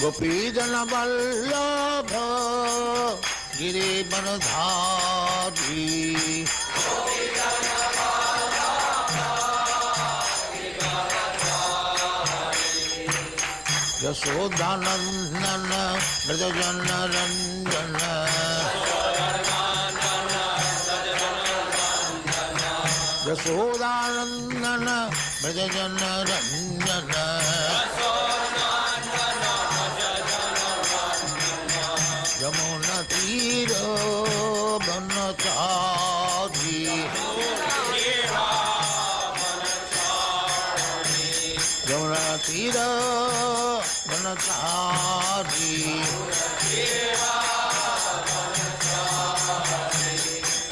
गोपीजन वल्लभ गिरिवरधारी यशोदानंदन व्रजजन रंजन यशोदानंदन व्रजजन रंजन यमुना तीर बनचारी यमुना तीर बनचारी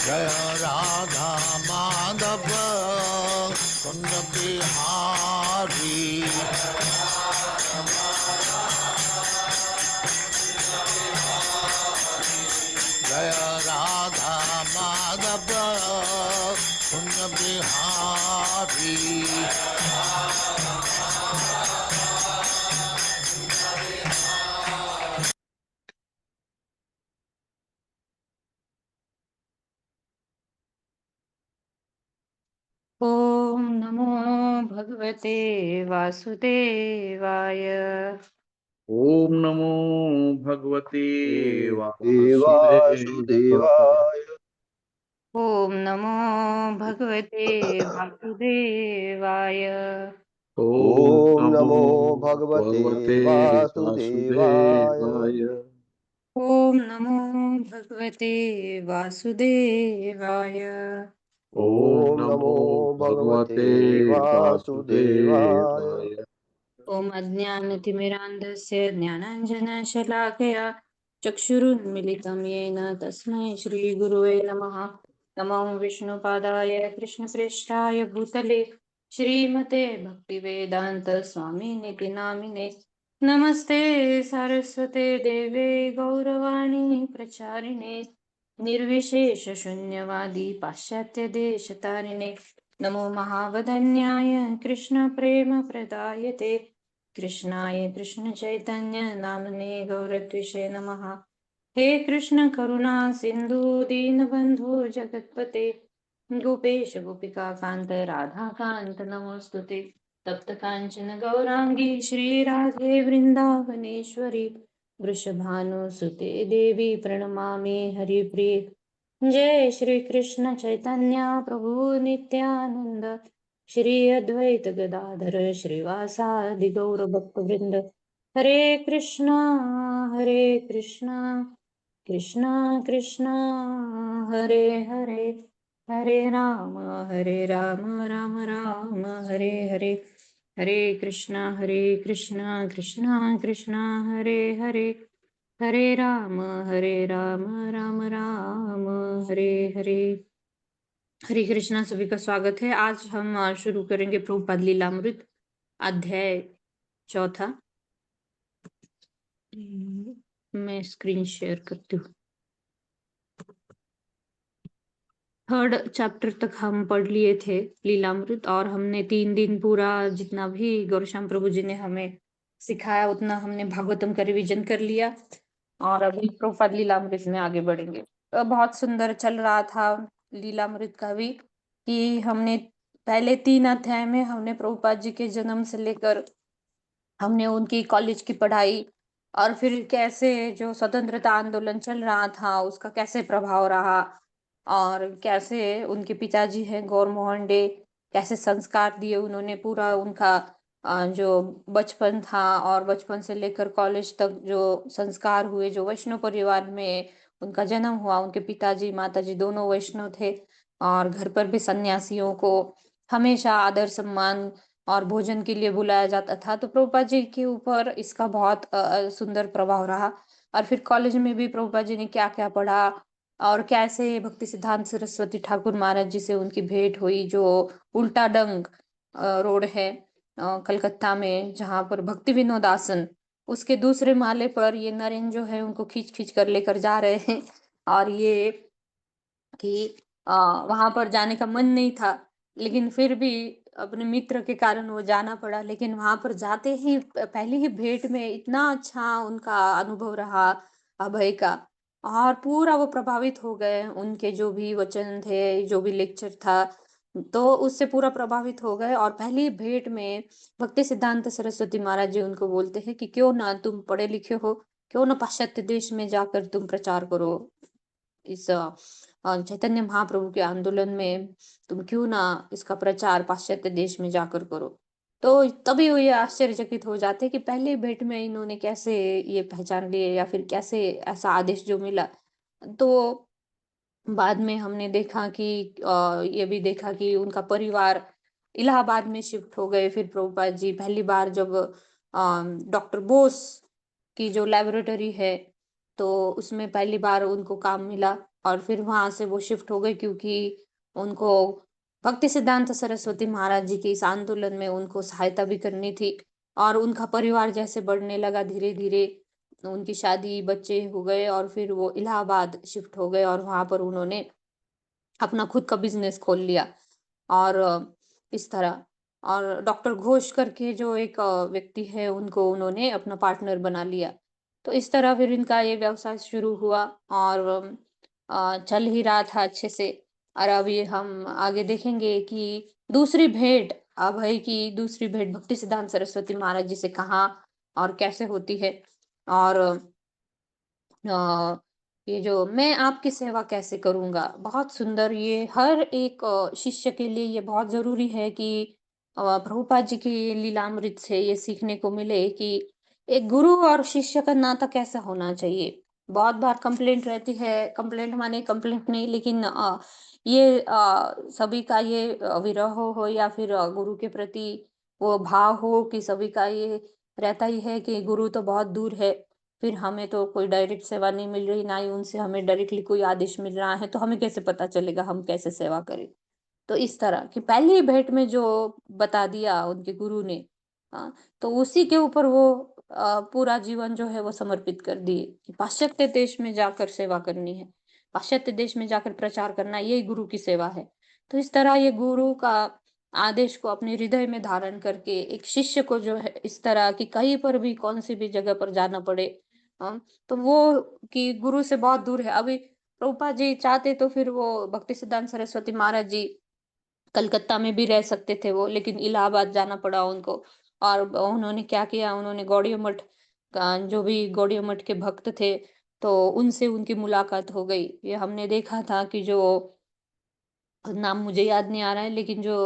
जय राधा माधव कुंज बिहारी जय राधा माधव कुंज बिहारी ओम नमो भगवते वासुदेवाय। ओम नमो भगवते वासुदेवाय। ओम नमो भगवते वासुदेवाय। ओम नमो भगवते वासुदेवाय। ओम नमो भगवते वासुदेवाय। ओम नमो भगवते वासुदेवाय। ओम अज्ञानतिमिरान्धस्य ज्ञानाञ्जनशलाकया चक्षुरुन्मिलितं येन तस्मै श्रीगुरुवे नमः। नमो विष्णुपादाय कृष्णप्रेष्ठाय भूतले श्रीमते भक्तिवेदान्त स्वामिनिति नामिने। नमस्ते सारस्वते देवे गौरवाणी प्रचारिणे निर्विशेषशून्यवादी पाश्चात्यदेशतारिणे। नमो महावदन्याय कृष्णप्रेमप्रदायते कृष्णाय कृष्णचैतन्य नामने गौरद्विषे नमः। हे कृष्ण करुणा सिन्धु दीनबन्धु जगत्पते गोपेश गोपिका कान्त राधाकान्त नमोऽस्तुते। तप्त काञ्चन गौराङ्गी श्रीराधे वृन्दावनेश्वरी वृषभानुसुते देवी प्रणमामि हरिप्रिये। जय श्री कृष्ण चैतन्य प्रभु नित्यानंद श्री अद्वैत गदाधर श्रीवासादि गौर भक्तवृंद। हरे कृष्णा कृष्णा कृष्णा हरे हरे हरे राम राम राम हरे हरे। हरे कृष्णा कृष्णा कृष्णा हरे हरे हरे राम राम राम हरे हरे। हरे कृष्णा। सभी का स्वागत है। आज हम शुरू करेंगे प्रभुपाद लीलामृत अध्याय 4। मैं स्क्रीन शेयर करती हूँ। 3rd चैप्टर तक हम पढ़ लिए थे लीलामृत, और हमने 3 दिन पूरा जितना भी गौरश्याम प्रभु जी ने हमें सिखाया उतना हमने भागवतम का रिवीजन कर लिया, और अभी प्रभुपाद लीलामृत में आगे बढ़ेंगे। बहुत सुंदर चल रहा था लीलामृत का भी, कि हमने पहले 3 अध्याय में हमने प्रभुपाद जी के जन्म से लेकर हमने उनकी कॉलेज की पढ़ाई, और फिर कैसे जो स्वतंत्रता आंदोलन चल रहा था उसका कैसे प्रभाव रहा, और कैसे उनके पिताजी हैं गौर मोहन डे कैसे संस्कार दिए उन्होंने, पूरा उनका जो बचपन था और बचपन से लेकर कॉलेज तक जो संस्कार हुए, जो वैष्णव परिवार में उनका जन्म हुआ, उनके पिताजी माताजी दोनों वैष्णव थे, और घर पर भी सन्यासियों को हमेशा आदर सम्मान और भोजन के लिए बुलाया जाता था। तो प्रभुपाद जी के ऊपर इसका बहुत सुंदर प्रभाव रहा। और फिर कॉलेज में भी प्रभुपाद जी ने क्या क्या पढ़ा, और कैसे भक्ति सिद्धांत सरस्वती ठाकुर महाराज जी से उनकी भेंट हुई, जो उल्टा डंग रोड है कलकत्ता में, जहाँ पर भक्ति विनोद आसन, उसके दूसरे माले पर ये नरेन जो है उनको खींच खींच कर लेकर जा रहे हैं, और ये कि वहां पर जाने का मन नहीं था, लेकिन फिर भी अपने मित्र के कारण वो जाना पड़ा, लेकिन वहां पर जाते ही पहली ही भेंट में इतना अच्छा उनका अनुभव रहा अभय का। और पूरा वो प्रभावित हो गए, उनके जो भी वचन थे, जो भी लेक्चर था, तो उससे पूरा प्रभावित हो गए। और पहली भेंट में भक्ति सिद्धांत सरस्वती महाराज जी उनको बोलते हैं कि क्यों ना तुम पढ़े लिखे हो, क्यों ना पाश्चात्य देश में जाकर तुम प्रचार करो, इस चैतन्य महाप्रभु के आंदोलन में तुम क्यों ना इसका प्रचार पाश्चात्य देश में जाकर करो। तो तभी वो ये आश्चर्यचकित हो जाते कि पहले भेंट में इन्होंने कैसे ये पहचान लिए, या फिर कैसे ऐसा आदेश जो मिला। तो बाद में हमने देखा कि ये भी देखा कि उनका परिवार इलाहाबाद में शिफ्ट हो गए। फिर प्रभुपाद जी पहली बार जब डॉक्टर बोस की जो लेबोरेटरी है, तो उसमें पहली बार उनको काम मिला। और फिर वहां से वो शिफ्ट हो गए, क्योंकि उनको भक्ति सिद्धांत सरस्वती महाराज जी के इस आंदोलन में उनको सहायता भी करनी थी। और उनका परिवार जैसे बढ़ने लगा धीरे धीरे, उनकी शादी बच्चे हो गए, और फिर वो इलाहाबाद शिफ्ट हो गए और वहां पर उन्होंने अपना खुद का बिजनेस खोल लिया। और इस तरह, और डॉक्टर घोष करके जो एक व्यक्ति है, उनको उन्होंने अपना पार्टनर बना लिया। तो इस तरह फिर इनका ये व्यवसाय शुरू हुआ, और चल ही रहा था अच्छे से। और अभी हम आगे देखेंगे कि दूसरी भेंट, अभय की दूसरी भेंट भक्ति सिद्धांत सरस्वती महाराज जी से कहाँ और कैसे होती है। और अ, ये जो मैं आपकी सेवा कैसे करूँगा, बहुत सुंदर। ये हर एक शिष्य के लिए ये बहुत ज़रूरी है कि प्रभुपाद जी की लीलामृत से ये सीखने को मिले कि एक गुरु और शिष्य का नाता कैसा होना चाहिए। बहुत बार कंप्लेंट रहती है, कंप्लेंट माने कंप्लेंट नहीं, लेकिन ये सभी का ये विरह हो या फिर गुरु के प्रति वो भाव हो कि सभी का ये रहता ही है कि गुरु तो बहुत दूर है, फिर हमें तो कोई डायरेक्ट सेवा नहीं मिल रही, ना ही उनसे हमें डायरेक्टली कोई आदेश मिल रहा है, तो हमें कैसे पता चलेगा हम कैसे सेवा करें। तो इस तरह की पहली भेंट में जो बता दिया उनके गुरु ने, तो उसी के ऊपर वो पूरा जीवन जो है वो समर्पित कर दिए कि पाश्चात्य देश में जाकर सेवा करनी है, पाश्चात्य देश में जाकर प्रचार करना, यही गुरु की सेवा है। तो इस तरह ये गुरु का आदेश को अपने हृदय में धारण करके एक शिष्य को जो है इस तरह की कहीं पर भी कौन सी भी जगह पर जाना पड़े, तो वो कि गुरु से बहुत दूर है। अभी प्रभुपाद जी चाहते तो फिर वो भक्ति सिद्धांत सरस्वती महाराज जी कलकत्ता में भी रह सकते थे वो, लेकिन इलाहाबाद जाना पड़ा उनको। और उन्होंने क्या किया, उन्होंने गौड़िया मठ का जो भी गौड़िया मठ के भक्त थे, तो उनसे उनकी मुलाकात हो गई। ये हमने देखा था कि जो नाम मुझे याद नहीं आ रहा है, लेकिन जो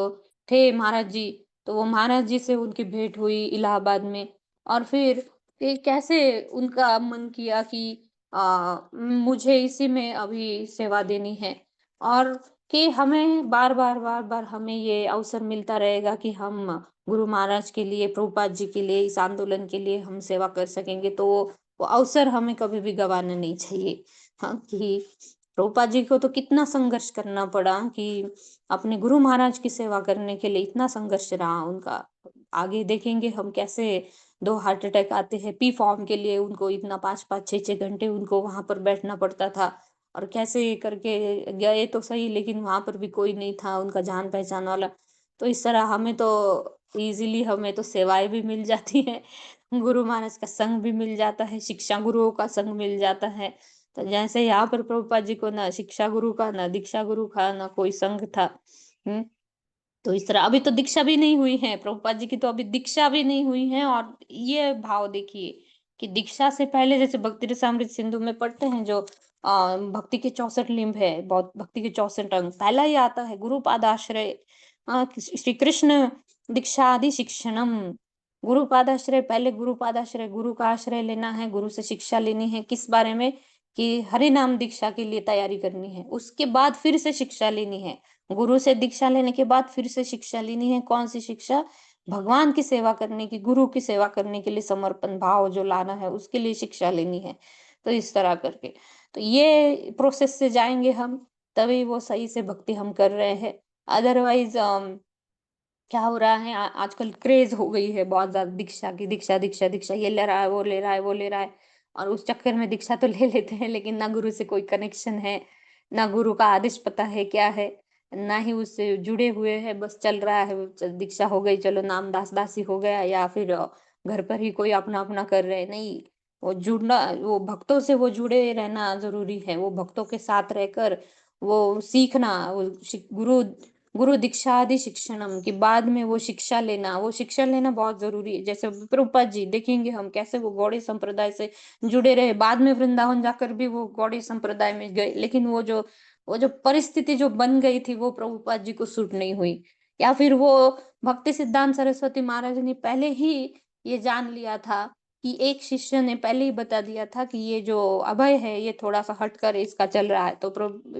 थे महाराज जी, तो वो महाराज जी से उनकी भेंट हुई इलाहाबाद में। और फिर ये कैसे उनका मन किया कि मुझे इसी में अभी सेवा देनी है, और कि हमें बार बार हमें ये अवसर मिलता रहेगा कि हम गुरु महाराज के लिए, प्रभुपाद जी के लिए, इस आंदोलन के लिए हम सेवा कर सकेंगे। तो वो अवसर हमें कभी भी गंवाना नहीं चाहिए। हाँ, कि प्रभुपाद जी को तो कितना संघर्ष करना पड़ा कि अपने गुरु महाराज की सेवा करने के लिए इतना संघर्ष रहा उनका। आगे देखेंगे हम कैसे 2 हार्ट अटैक आते हैं, पी फॉर्म के लिए उनको इतना 5-5 6-6 घंटे उनको वहां पर बैठना पड़ता था। और कैसे करके गए तो सही, लेकिन वहां पर भी कोई नहीं था उनका जान पहचान वाला। तो इस तरह हमें तो इजीली हमें तो सेवाएं भी मिल जाती है, गुरु महाराज का संग भी मिल जाता है, शिक्षा गुरुओं का संग मिल जाता है। तो जैसे यहाँ पर प्रभुपाद जी को ना शिक्षा गुरु का, ना दीक्षा गुरु का, ना कोई संघ था। हम्म तो इस तरह अभी तो दीक्षा भी नहीं हुई है, प्रभुपाद जी की तो अभी दीक्षा भी नहीं हुई है। और ये भाव देखिए कि दीक्षा से पहले, जैसे भक्ति रसामृत सिंधु में पढ़ते हैं, जो भक्ति के 64 लिंब है, बहुत भक्ति के 64 अंग, पहला ही आता है गुरुपाद आश्रय, श्री कृष्ण दीक्षा आदि शिक्षणम। गुरुपाद आश्रय, पहले गुरुपाद आश्रय, गुरु का आश्रय लेना है, गुरु से शिक्षा लेनी है, किस बारे में, कि हरि नाम दीक्षा के लिए तैयारी करनी है। उसके बाद फिर से शिक्षा लेनी है, गुरु से दीक्षा लेने के बाद फिर से शिक्षा लेनी है। कौन सी शिक्षा? भगवान की सेवा करने की, गुरु की सेवा करने के लिए समर्पण भाव जो लाना है, उसके लिए शिक्षा लेनी है। तो इस तरह करके, तो ये प्रोसेस से जाएंगे हम, तभी वो सही से भक्ति हम कर रहे हैं। अदरवाइज क्या हो रहा है, आजकल क्रेज हो गई है बहुत ज्यादा दीक्षा की, दीक्षा दीक्षा दीक्षा, ये ले रहा है, वो ले रहा है, वो ले रहा है। और उस चक्कर में दीक्षा तो ले लेते हैं, लेकिन ना गुरु से कोई कनेक्शन है, ना गुरु का आदेश पता है क्या है। ना ही उससे जुड़े हुए हैं, बस चल रहा है, दीक्षा हो गई, चलो नाम दास दासी हो गया, या फिर घर पर ही कोई अपना अपना कर रहे हैं। नहीं, वो जुड़ना, वो भक्तों से वो जुड़े रहना जरूरी है। वो भक्तों के साथ रहकर वो सीखना, वो गुरु गुरु दीक्षादि शिक्षणम की बाद में वो शिक्षा लेना बहुत जरूरी है। जैसे प्रभुपाद जी देखेंगे हम कैसे वो गौड़ी संप्रदाय से जुड़े रहे, बाद में वृंदावन जाकर भी वो गौड़ी संप्रदाय में गए, लेकिन वो जो परिस्थिति जो बन गई थी वो प्रभुपाद जी को सूट नहीं हुई। या फिर वो भक्ति सिद्धांत सरस्वती महाराज ने पहले ही ये जान लिया था कि एक शिष्य ने पहले ही बता दिया था कि ये जो अभय है ये थोड़ा सा हटकर इसका चल रहा है, तो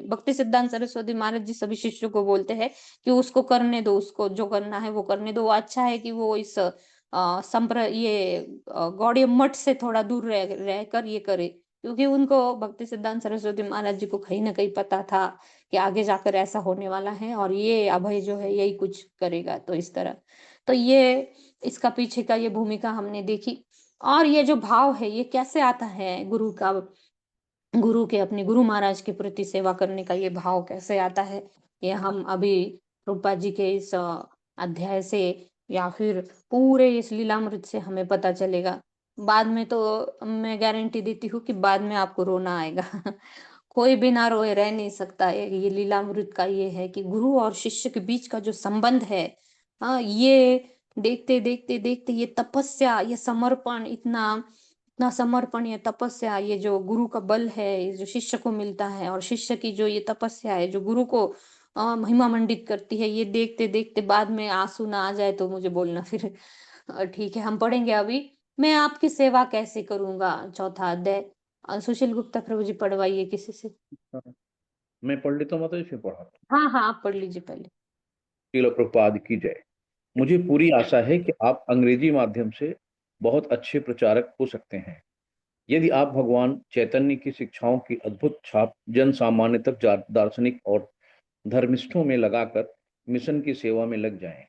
भक्ति सिद्धांत सरस्वती महाराज जी सभी शिष्यों को बोलते हैं कि उसको करने दो, उसको जो करना है वो करने दो। वो अच्छा है कि वो इस गौड़ीय मठ से थोड़ा दूर रहकर ये करे, क्योंकि उनको भक्ति सिद्धांत सरस्वती महाराज जी को कहीं ना कहीं पता था कि आगे जाकर ऐसा होने वाला है और ये अभय जो है यही कुछ करेगा। तो इस तरह, तो ये इसका पीछे का ये भूमिका हमने देखी। और ये जो भाव है ये कैसे आता है गुरु का, गुरु के अपने गुरु महाराज के प्रति सेवा करने का ये भाव कैसे आता है, ये हम अभी रूपा जी के इस अध्याय से या फिर पूरे इस लीलामृत से हमें पता चलेगा। बाद में तो मैं गारंटी देती हूँ कि बाद में आपको रोना आएगा। कोई बिना रोए रह नहीं सकता। ये लीलामृत का ये है कि गुरु और शिष्य के बीच का जो संबंध है, हाँ, ये देखते देखते देखते ये तपस्या, ये समर्पण, इतना इतना समर्पण, ये तपस्या, ये जो गुरु का बल है, ये जो शिष्य को मिलता है, और शिष्य की जो ये तपस्या है जो गुरु को महिमा मंडित करती है, ये देखते देखते बाद में आंसू ना आ जाए तो मुझे बोलना फिर। ठीक है, हम पढ़ेंगे अभी। मैं आपकी सेवा कैसे करूंगा, चौथा अध्याय। सुशील गुप्ता प्रभु जी पढ़वाइए किसी से। मैं पढ़ लेता हूँ माता जी, फिर पढ़ाता हूँ। हाँ हाँ, आप पढ़ लीजिए पहले। श्रील प्रभुपाद की जय। मुझे पूरी आशा है कि आप अंग्रेजी माध्यम से बहुत अच्छे प्रचारक हो सकते हैं यदि आप भगवान चैतन्य की शिक्षाओं की अद्भुत छाप जन सामान्य तक दार्शनिक और धर्मिष्ठों में लगाकर मिशन की सेवा में लग जाएं।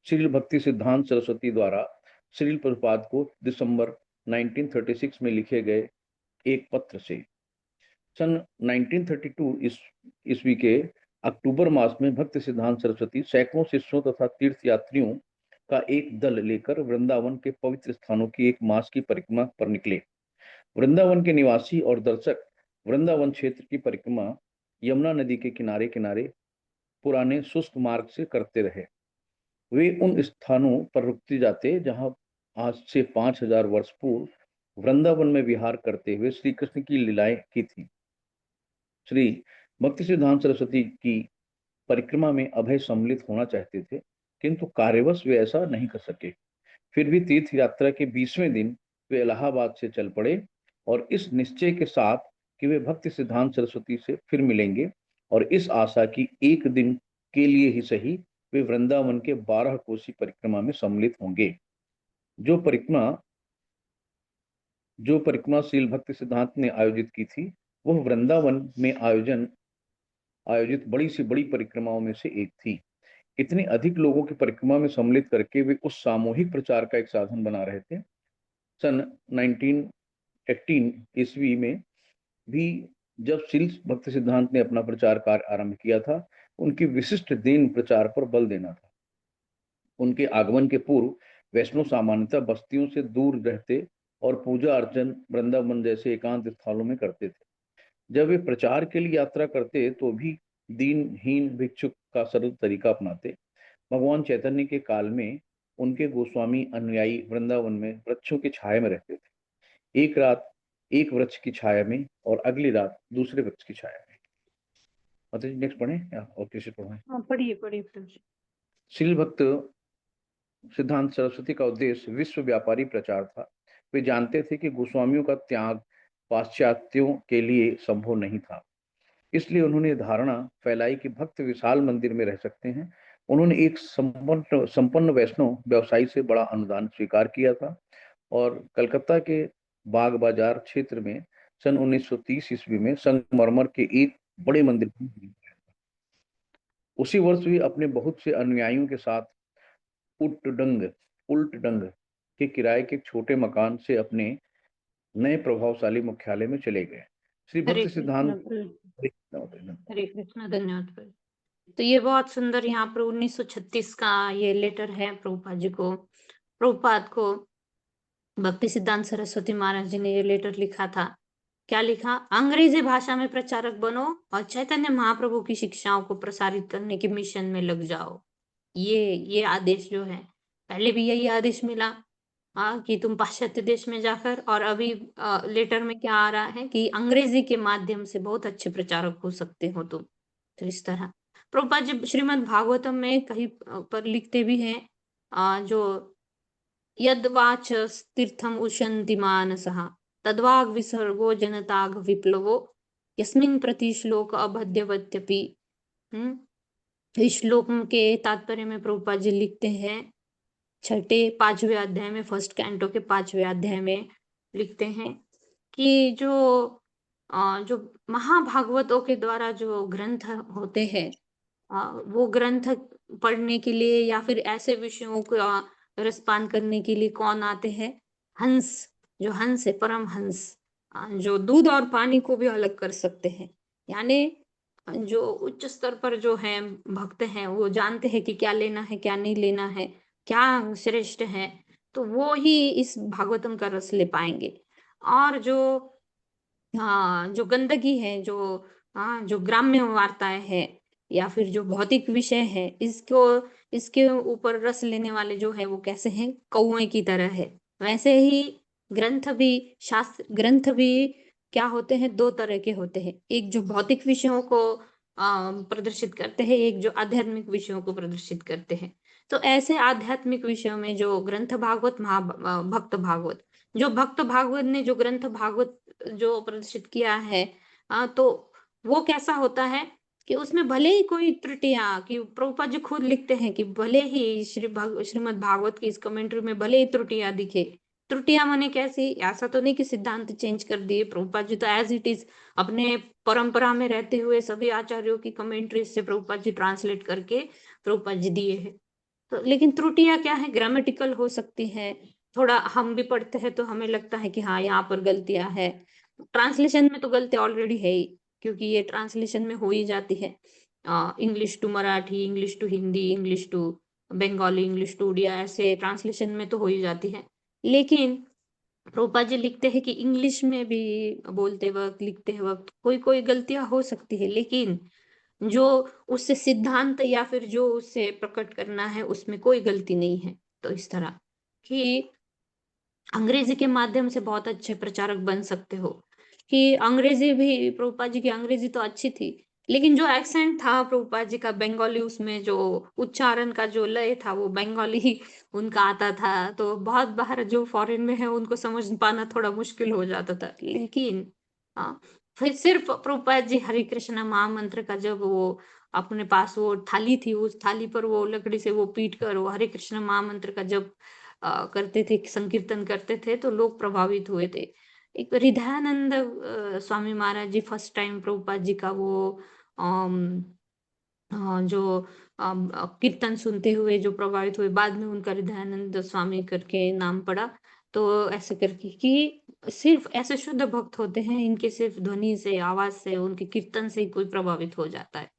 श्रील भक्ति सिद्धांत सरस्वती द्वारा श्रील प्रभुपाद को दिसंबर 1936 में लिखे गए एक पत्र से सन 1932 ईस्वी के अक्टूबर मास में भक्ति सिद्धांत सरस्वती सैकड़ों शिष्यों तथा तीर्थ यात्रियों का एक दल लेकर वृंदावन के पवित्र स्थानों की एक मास की परिक्रमा पर निकले। वृंदावन के निवासी और दर्शक वृंदावन क्षेत्र की परिक्रमा यमुना नदी के किनारे किनारे पुराने शुष्क मार्ग से करते रहे। वे उन स्थानों पर रुकते जाते जहां आज से 5000 वर्ष पूर्व वृंदावन में विहार करते हुए श्री कृष्ण की लीलाएं की थी। श्री भक्ति सिद्धांत सरस्वती की परिक्रमा में अभय सम्मिलित होना चाहते थे, किंतु कार्यवश वे ऐसा नहीं कर सके। फिर भी तीर्थ यात्रा के 20वें दिन वे इलाहाबाद से चल पड़े और इस निश्चय के साथ कि वे भक्ति सिद्धांत सरस्वती से फिर मिलेंगे, और इस आशा की एक दिन के लिए ही सही वे वृंदावन के 12 कोसी परिक्रमा में सम्मिलित होंगे। जो परिक्रमा श्रील भक्ति सिद्धांत ने आयोजित की थी वह वृंदावन में आयोजित बड़ी से बड़ी परिक्रमाओं में से एक थी। इतने अधिक लोगों की परिक्रमा में सम्मिलित करके वे उस सामूहिक प्रचार का एक साधन बना रहे थे। सन 1918 ईस्वी में भी जब श्री भक्ति सिद्धांत ने अपना प्रचार कार्य आरंभ किया था, उनकी विशिष्ट देन प्रचार पर बल देना था। उनके आगमन के पूर्व वैष्णव सामान्यतः बस्तियों से दूर रहते और पूजा अर्चन वृंदावन जैसे एकांत स्थलों में करते थे। जब वे प्रचार के लिए यात्रा करते तो भी दीनहीन भिक्षुक का सरल तरीका अपनाते। भगवान चैतन्य के काल में उनके गोस्वामी अनुयायी वृंदावन में वृक्षों की छाया में रहते थे। एक रात एक वृक्ष की छाया में और अगली रात दूसरे वृक्ष की छाया में। मतलब नेक्स्ट पढ़े या और किसी पढ़े? हाँ, पढ़िए पढ़िए प्रभु जी। श्रील भक्त सिद्धांत सरस्वती का उद्देश्य विश्व व्यापारी प्रचार था। वे जानते थे कि गोस्वामियों का त्याग पाश्चात्यों के लिए संभव नहीं था, इसलिए उन्होंने धारणा फैलाई कि भक्त विशाल मंदिर में रह सकते हैं। उन्होंने एक संपन्न वैष्णव व्यवसायी से बड़ा अनुदान स्वीकार किया था और कलकत्ता के बाग बाजार क्षेत्र में सन 1930 ईस्वी में संगमरमर के एक बड़े मंदिर को निर्मित। उसी वर्ष वे अपने बहुत से अनुयायियों के साथ उल्टडंग के किराए के एक छोटे मकान से अपने नए प्रभावशाली मुख्यालय में चले गए। श्री हरे भक्ति सिद्धांत कृष्ण, हरे कृष्ण, धन्यवाद प्रभु। तो ये बहुत सुंदर यहाँ पर 1936 का ये लेटर है प्रभुपाद जी को, प्रभुपाद को भक्ति सिद्धांत सरस्वती महाराज जी ने ये लेटर लिखा था। क्या लिखा? अंग्रेजी भाषा में प्रचारक बनो और चैतन्य महाप्रभु की शिक्षाओं को प्रसारित करने के मिशन में लग जाओ। ये आदेश जो है, पहले भी यही आदेश मिला कि तुम पाश्चात्य देश में जाकर, और अभी लेटर में क्या आ रहा है कि अंग्रेजी के माध्यम से बहुत अच्छे प्रचारक हो सकते हो तुम। तो इस तरह प्रभुपाद जी श्रीमद् भागवतम में कहीं पर लिखते भी हैं, जो यद्वाच तीर्थम उशन्ति मानसः तद्वाग विसर्गो जनताग विप्लवो यस्मिन् प्रति श्लोक अभद्यवत्यपि। इस श्लोक के तात्पर्य में प्रभुपाद जी लिखते हैं, छठे 5वें अध्याय में, फर्स्ट कैंटो के 5वें अध्याय में लिखते हैं कि जो महाभागवतों के द्वारा जो ग्रंथ होते हैं, वो ग्रंथ पढ़ने के लिए या फिर ऐसे विषयों को रसपान करने के लिए कौन आते हैं? हंस, जो हंस है, परम हंस, जो दूध और पानी को भी अलग कर सकते हैं। यानी जो उच्च स्तर पर जो है भक्त हैं, वो जानते हैं कि क्या लेना है, क्या नहीं लेना है, क्या श्रेष्ठ है, तो वो ही इस भागवतम का रस ले पाएंगे। और जो गंदगी है, जो ग्राम्य वार्ताएं है या फिर जो भौतिक विषय है, इसके ऊपर रस लेने वाले जो है वो कैसे हैं? कौए की तरह है। वैसे ही शास्त्र ग्रंथ भी क्या होते हैं? 2 तरह के होते हैं। एक जो भौतिक विषयों को प्रदर्शित करते हैं, एक जो आध्यात्मिक विषयों को प्रदर्शित करते हैं। तो ऐसे आध्यात्मिक विषयों में जो ग्रंथ भागवत, भक्त भागवत, जो भक्त भागवत ने जो ग्रंथ भागवत जो प्रदर्शित किया है, तो वो कैसा होता है कि उसमें भले ही कोई त्रुटियां, कि प्रभुपाद जी खुद लिखते हैं कि भले ही श्रीमद् भागवत की इस कमेंट्री में भले ही त्रुटियां दिखे। त्रुटियां माने कैसी? ऐसा तो नहीं कि सिद्धांत चेंज कर दिए प्रभुपाद जी, तो एज इट इज अपने परंपरा में रहते हुए सभी आचार्यों की कमेंट्री से प्रभुपाद जी ट्रांसलेट करके प्रभुपाद जी दिए हैं। तो लेकिन त्रुटियां क्या है? ग्रामेटिकल हो सकती है, थोड़ा हम भी पढ़ते हैं तो हमें लगता है कि हाँ यहाँ पर गलतियां है। ट्रांसलेशन में तो गलती ऑलरेडी है ही, क्योंकि ये ट्रांसलेशन में हो ही जाती है। English to Marathi, English to Hindi, English to Bengali, English to Oriya, ऐसे ट्रांसलेशन में तो हो ही जाती है। लेकिन प्रभुपाद जी लिखते हैं कि इंग्लिश में भी बोलते वक्त, लिखते वक्त कोई कोई गलतियां हो सकती है, लेकिन जो उससे सिद्धांत या फिर जो उससे प्रकट करना है उसमें कोई गलती नहीं है। तो इस तरह कि अंग्रेजी के माध्यम से बहुत अच्छे प्रचारक बन सकते हो। कि अंग्रेजी भी, प्रभुपाद जी की अंग्रेजी तो अच्छी थी, लेकिन जो एक्सेंट था प्रभुपाद जी का बंगाली, उसमें जो उच्चारण का जो लय था वो बंगाली ही उनका आता था, तो बहुत बार जो फॉरेन में है उनको समझ पाना थोड़ा मुश्किल हो जाता था। लेकिन फिर सिर्फ प्रभुपाद जी हरे कृष्णा महामंत्र का जब वो अपने पास वो थाली थी, उस थाली पर वो लकड़ी से वो पीट कर वो हरे कृष्ण महामंत्र का जब करते थे, संकीर्तन करते थे, तो लोग प्रभावित हुए थे। एक हृदयानंद स्वामी महाराज जी फर्स्ट टाइम प्रभुपाद जी का वो अम, जो कीर्तन सुनते हुए जो प्रभावित हुए, बाद में उनका हृदयानंद स्वामी करके नाम पड़ा। तो ऐसे करके कि सिर्फ ऐसे शुद्ध भक्त होते हैं, इनके सिर्फ ध्वनि से, आवाज से, उनके कीर्तन से ही कोई प्रभावित हो जाता है।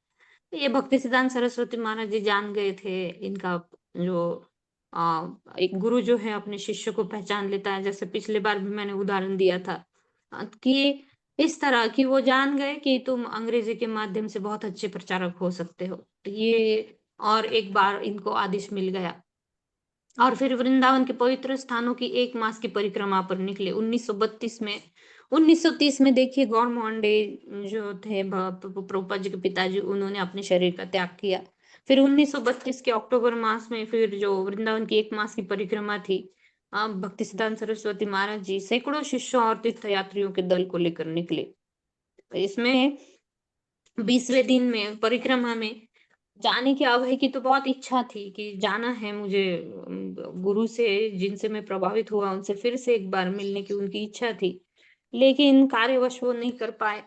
ये भक्ति सिद्धांत सरस्वती महाराज जी जान गए थे, इनका जो एक गुरु जो है अपने शिष्य को पहचान लेता है, जैसे पिछले बार भी मैंने उदाहरण दिया था, कि इस तरह की वो जान गए कि तुम अंग्रेजी के माध्यम से बहुत अच्छे प्रचारक हो सकते हो। तो ये और एक बार इनको आदेश मिल गया, और फिर वृंदावन के पवित्र स्थानों की 1 मास की परिक्रमा पर निकले 1932 में। 1930 में देखिए गौर मोहन डे जो थे प्रभुपाद जी के पिताजी, उन्होंने अपने शरीर का त्याग किया। फिर 1932 के अक्टूबर मास में फिर जो वृंदावन की 1 मास की परिक्रमा थी, भक्ति सिद्धांत सरस्वती महाराज जी सैकड़ों शिष्यों और तीर्थयात्रियों के दल को लेकर निकले। तो इसमें 20वें दिन में परिक्रमा में जाने की अभय की तो बहुत इच्छा थी कि जाना है मुझे, गुरु से जिनसे मैं प्रभावित हुआ उनसे फिर से एक बार मिलने की उनकी इच्छा थी, लेकिन कार्यवश वो नहीं कर पाए।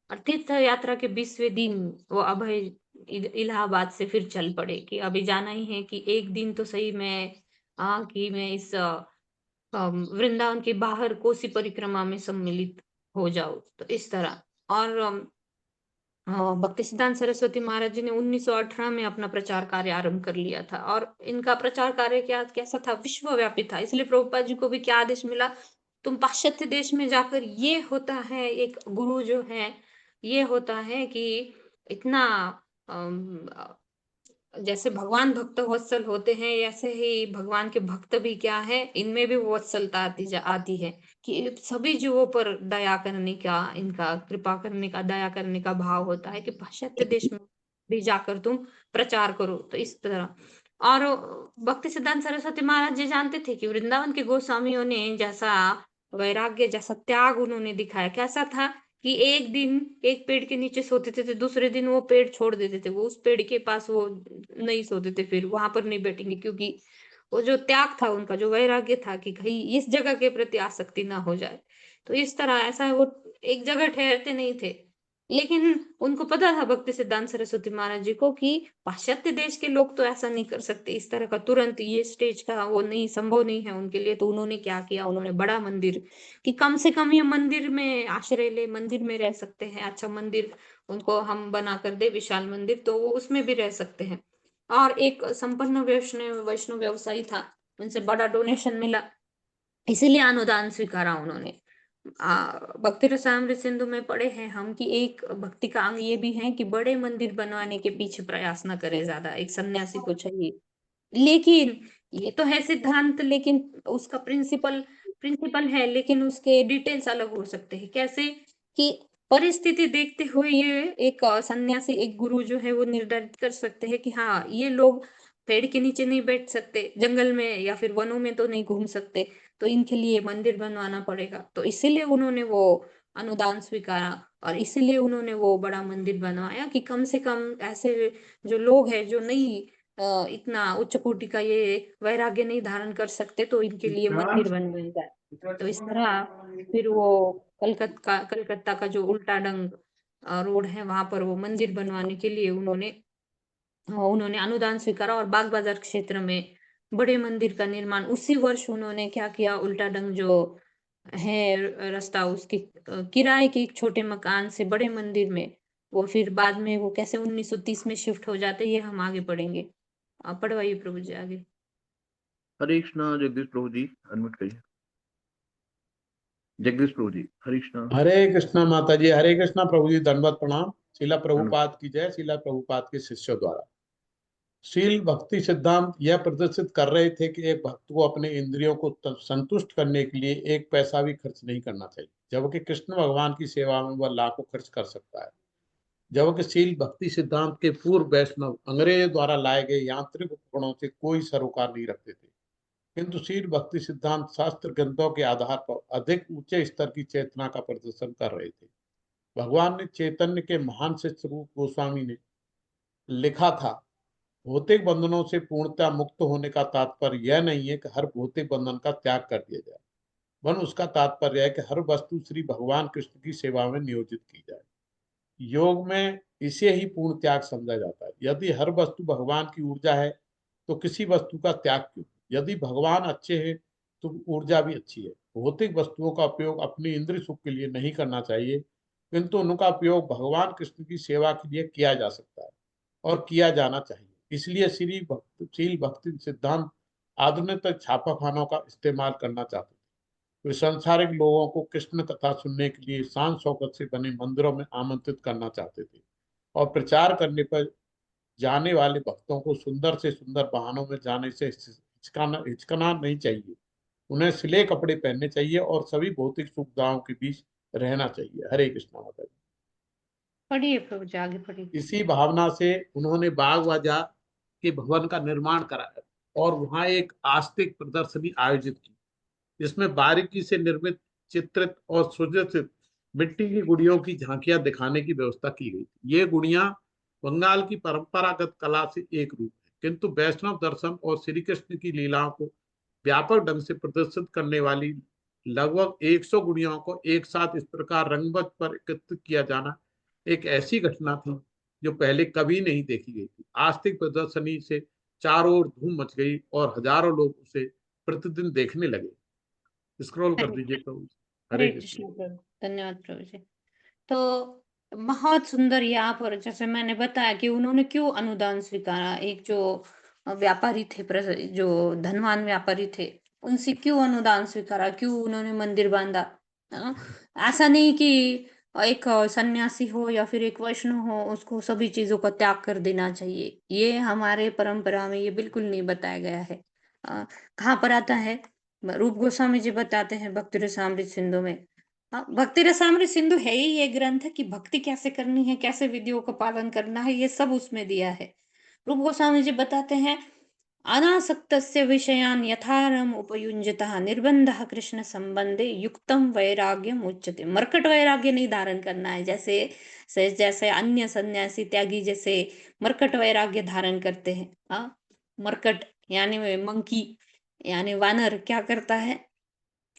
और तीर्थ यात्रा के 20वें दिन वो अभय इलाहाबाद से फिर चल पड़े कि अभी जाना ही है, कि एक दिन तो सही मैं कि मैं इस वृंदावन के बाहर कोसी परिक्रमा में सम्मिलित हो जाऊं। तो इस तरह, और भक्ति सिद्धांत सरस्वती महाराज जी ने 1918 में अपना प्रचार कार्य आरंभ कर लिया था और इनका प्रचार कार्य कैसा था, विश्वव्यापी था। इसलिए प्रभुपाद जी को भी क्या आदेश मिला, तुम पाश्चात्य देश में जाकर, ये होता है एक गुरु जो है, ये होता है कि इतना जैसे भगवान भक्त वत्सल होते हैं, ऐसे ही भगवान के भक्त भी क्या है, इनमें भी वत्सलता आती है कि सभी जीवों पर दया करने का, इनका कृपा करने का, दया करने का भाव होता है कि पाश्चात्य देश में भी जाकर तुम प्रचार करो। तो इस तरह, और भक्ति सिद्धांत सरस्वती महाराज जी जानते थे कि वृंदावन के गोस्वामियों ने जैसा वैराग्य, जैसा त्याग उन्होंने दिखाया, कैसा था कि एक दिन एक पेड़ के नीचे सोते थे, तो दूसरे दिन वो पेड़ छोड़ देते थे, वो उस पेड़ के पास वो नहीं सोते थे, फिर वहां पर नहीं बैठेंगे, क्योंकि वो जो त्याग था उनका, जो वैराग्य था कि कहीं इस जगह के प्रति आसक्ति ना हो जाए। तो इस तरह ऐसा वो एक जगह ठहरते नहीं थे। लेकिन उनको पता था, भक्ति सिद्धांत सरस्वती महाराज जी को, कि पाश्चात्य देश के लोग तो ऐसा नहीं कर सकते, इस तरह का तुरंत ये स्टेज का वो नहीं, संभव नहीं है उनके लिए। तो उन्होंने क्या किया, उन्होंने बड़ा मंदिर, कि कम से कम ये मंदिर में आश्रय ले, मंदिर में रह सकते हैं, अच्छा मंदिर उनको हम बना कर दे, विशाल मंदिर, तो वो उसमें भी रह सकते हैं। और एक संपन्न वैष्णव वैष्णव व्यवसायी था, उनसे बड़ा डोनेशन मिला, इसीलिए अनुदान स्वीकारा उन्होंने। भक्ति रसामृत सिंधु में पढ़े हैं हम कि एक भक्ति का अंग ये भी है कि बड़े मंदिर बनवाने के पीछे प्रयास न करे ज्यादा, एक सन्यासी को चाहिए। लेकिन ये तो है सिद्धांत, लेकिन उसका प्रिंसिपल प्रिंसिपल है, लेकिन उसके डिटेल्स अलग हो सकते हैं। कैसे कि परिस्थिति देखते हुए ये एक सन्यासी, एक गुरु जो है वो निर्धारित कर सकते हैं कि हाँ, ये लोग पेड़ के नीचे नहीं बैठ सकते, जंगल में या फिर वनों में तो नहीं घूम सकते, तो इनके लिए मंदिर बनवाना पड़ेगा। तो इसीलिए उन्होंने वो अनुदान स्वीकारा और इसीलिए उन्होंने वो बड़ा मंदिर बनवाया कि कम से कम ऐसे जो लोग हैं जो नहीं इतना उच्च कोटि का ये वैराग्य नहीं धारण कर सकते, तो इनके लिए मंदिर बन जाए। तो इस तरह फिर वो कलकत्ता का जो उल्टा डंग रोड है, वहां पर वो मंदिर बनवाने के लिए उन्होंने अनुदान स्वीकारा और बाग बाजार क्षेत्र में बड़े मंदिर का निर्माण उसी वर्ष उन्होंने क्या किया, उल्टा डंग जो है रास्ता, उसके किराए के एक छोटे मकान से बड़े मंदिर में, वो फिर बाद में वो कैसे 1930 में शिफ्ट हो जाते, ये हम आगे पढ़ेंगे। आप पढ़वाइए प्रभु जी आगे। हरे कृष्णा। जगदीश प्रभु जी अनम्यूट करिए। जगदीश प्रभु जी, हरे कृष्णा। हरे कृष्णा माता जी, हरे कृष्णा प्रभु जी, दंडवत प्रणाम। शिला प्रभुपाद की जय। शिला प्रभुपाद के शिष्यों द्वारा शील भक्ति सिद्धांत यह प्रदर्शित कर रहे थे कि एक भक्त को अपने इंद्रियों को संतुष्ट करने के लिए एक पैसा भी खर्च नहीं करना चाहिए, जबकि कृष्ण भगवान की सेवा में वह लाखों खर्च कर सकता है। जबकि शील भक्ति सिद्धांत के पूर्व वैष्णव अंग्रेजों द्वारा लाए गए यांत्रिक उपकरणों से कोई सरोकार नहीं रखते थे, किंतु शील भक्ति सिद्धांत शास्त्र ग्रंथों के आधार पर अधिक ऊंचे स्तर की चेतना का प्रदर्शन कर रहे थे। भगवान ने चैतन्य के महान शिष्य रूप गोस्वामी ने लिखा था, भौतिक बंधनों से पूर्णतः मुक्त होने का तात्पर्य यह नहीं है कि हर भौतिक बंधन का त्याग कर दिया जाए, वरन उसका तात्पर्य है कि हर वस्तु श्री भगवान कृष्ण की सेवा में नियोजित की जाए। योग में इसे ही पूर्ण त्याग समझा जाता है। यदि हर वस्तु भगवान की ऊर्जा है तो किसी वस्तु का त्याग क्यों? यदि भगवान अच्छे हैं तो ऊर्जा भी अच्छी है। भौतिक वस्तुओं का उपयोग अपने इंद्रिय सुख के लिए नहीं करना चाहिए, किंतु उनका उपयोग भगवान कृष्ण की सेवा के लिए किया जा सकता है और किया जाना चाहिए। इसलिए शील भक्ति सिद्धांत आधुनिक छापाखानों का इस्तेमाल करना चाहते थे। वे सांसारिक लोगों को कृष्ण कथा सुनने के लिए शान शौकत से बने मंदिरों में आमंत्रित करना चाहते थे और प्रचार करने पर जाने वाले भक्तों को सुंदर से सुंदर वाहनों में जाने से हिचकना नहीं चाहिए। उन्हें सिले कपड़े पहनने चाहिए और सभी भौतिक सुविधाओं के बीच रहना चाहिए। हरे कृष्णा माता जी। पढ़िए प्रभु जी, आगे पढ़िए। इसी भावना से उन्होंने बाग बाजार के भवन का निर्माण कराया और वहां एक आस्तिक प्रदर्शनी आयोजित की, जिसमें बारीकी से निर्मित, चित्रित और सुसज्जित मिट्टी की गुड़ियों की झांकियां दिखाने की व्यवस्था की गई थी। ये गुड़ियां बंगाल की परंपरागत कला से एक रूप है, किंतु वैष्णव दर्शन और श्री कृष्ण की लीलाओं को व्यापक ढंग से प्रदर्शित करने वाली लगभग 100 गुड़ियों को एक साथ इस प्रकार रंगमंच पर एकत्रित किया जाना एक ऐसी घटना थी जो पहले कभी नहीं देखी गई थी। आस्तिक प्रदर्शनी से चारों ओर धूम मच गई और हजारों लोग उसे प्रतिदिन देखने लगे। स्क्रॉल कर हरे दीजिए प्रभु। हरे हरे कृष्ण कृष्ण। प्रभु, धन्यवाद प्रभु जी। तो बहुत सुंदर यहाँ पर जैसे मैंने बताया कि उन्होंने क्यों अनुदान स्वीकारा। एक जो व्यापारी थे, जो धनवान व्यापारी थे, उनसे क्यों अनुदान स्वीकारा, क्यों उन्होंने मंदिर बांधा। अ, ऐसा नहीं कि एक सन्यासी हो या फिर एक वैष्णव हो, उसको सभी चीजों का त्याग कर देना चाहिए। ये हमारे परंपरा में ये बिल्कुल नहीं बताया गया है। कहाँ पर आता है, रूप गोस्वामी जी बताते हैं भक्ति रसामृत सिंधु में। हाँ, भक्ति रसामृत सिंधु है ही ये ग्रंथ कि भक्ति कैसे करनी है, कैसे विधियों का पालन करना है, ये सब उसमें दिया है। रूप गोस्वामी जी बताते हैं, अनासक्तस्य विषयान् यथारम उपयुञ्जतः निर्बंधः कृष्ण संबंधे युक्तम वैराग्यम उच्यते। मरकट वैराग्य नहीं धारण करना है, जैसे अन्य सन्यासी त्यागी जैसे मरकट वैराग्य धारण करते हैं। हाँ, मरकट यानी मंकी, यानी वानर क्या करता है,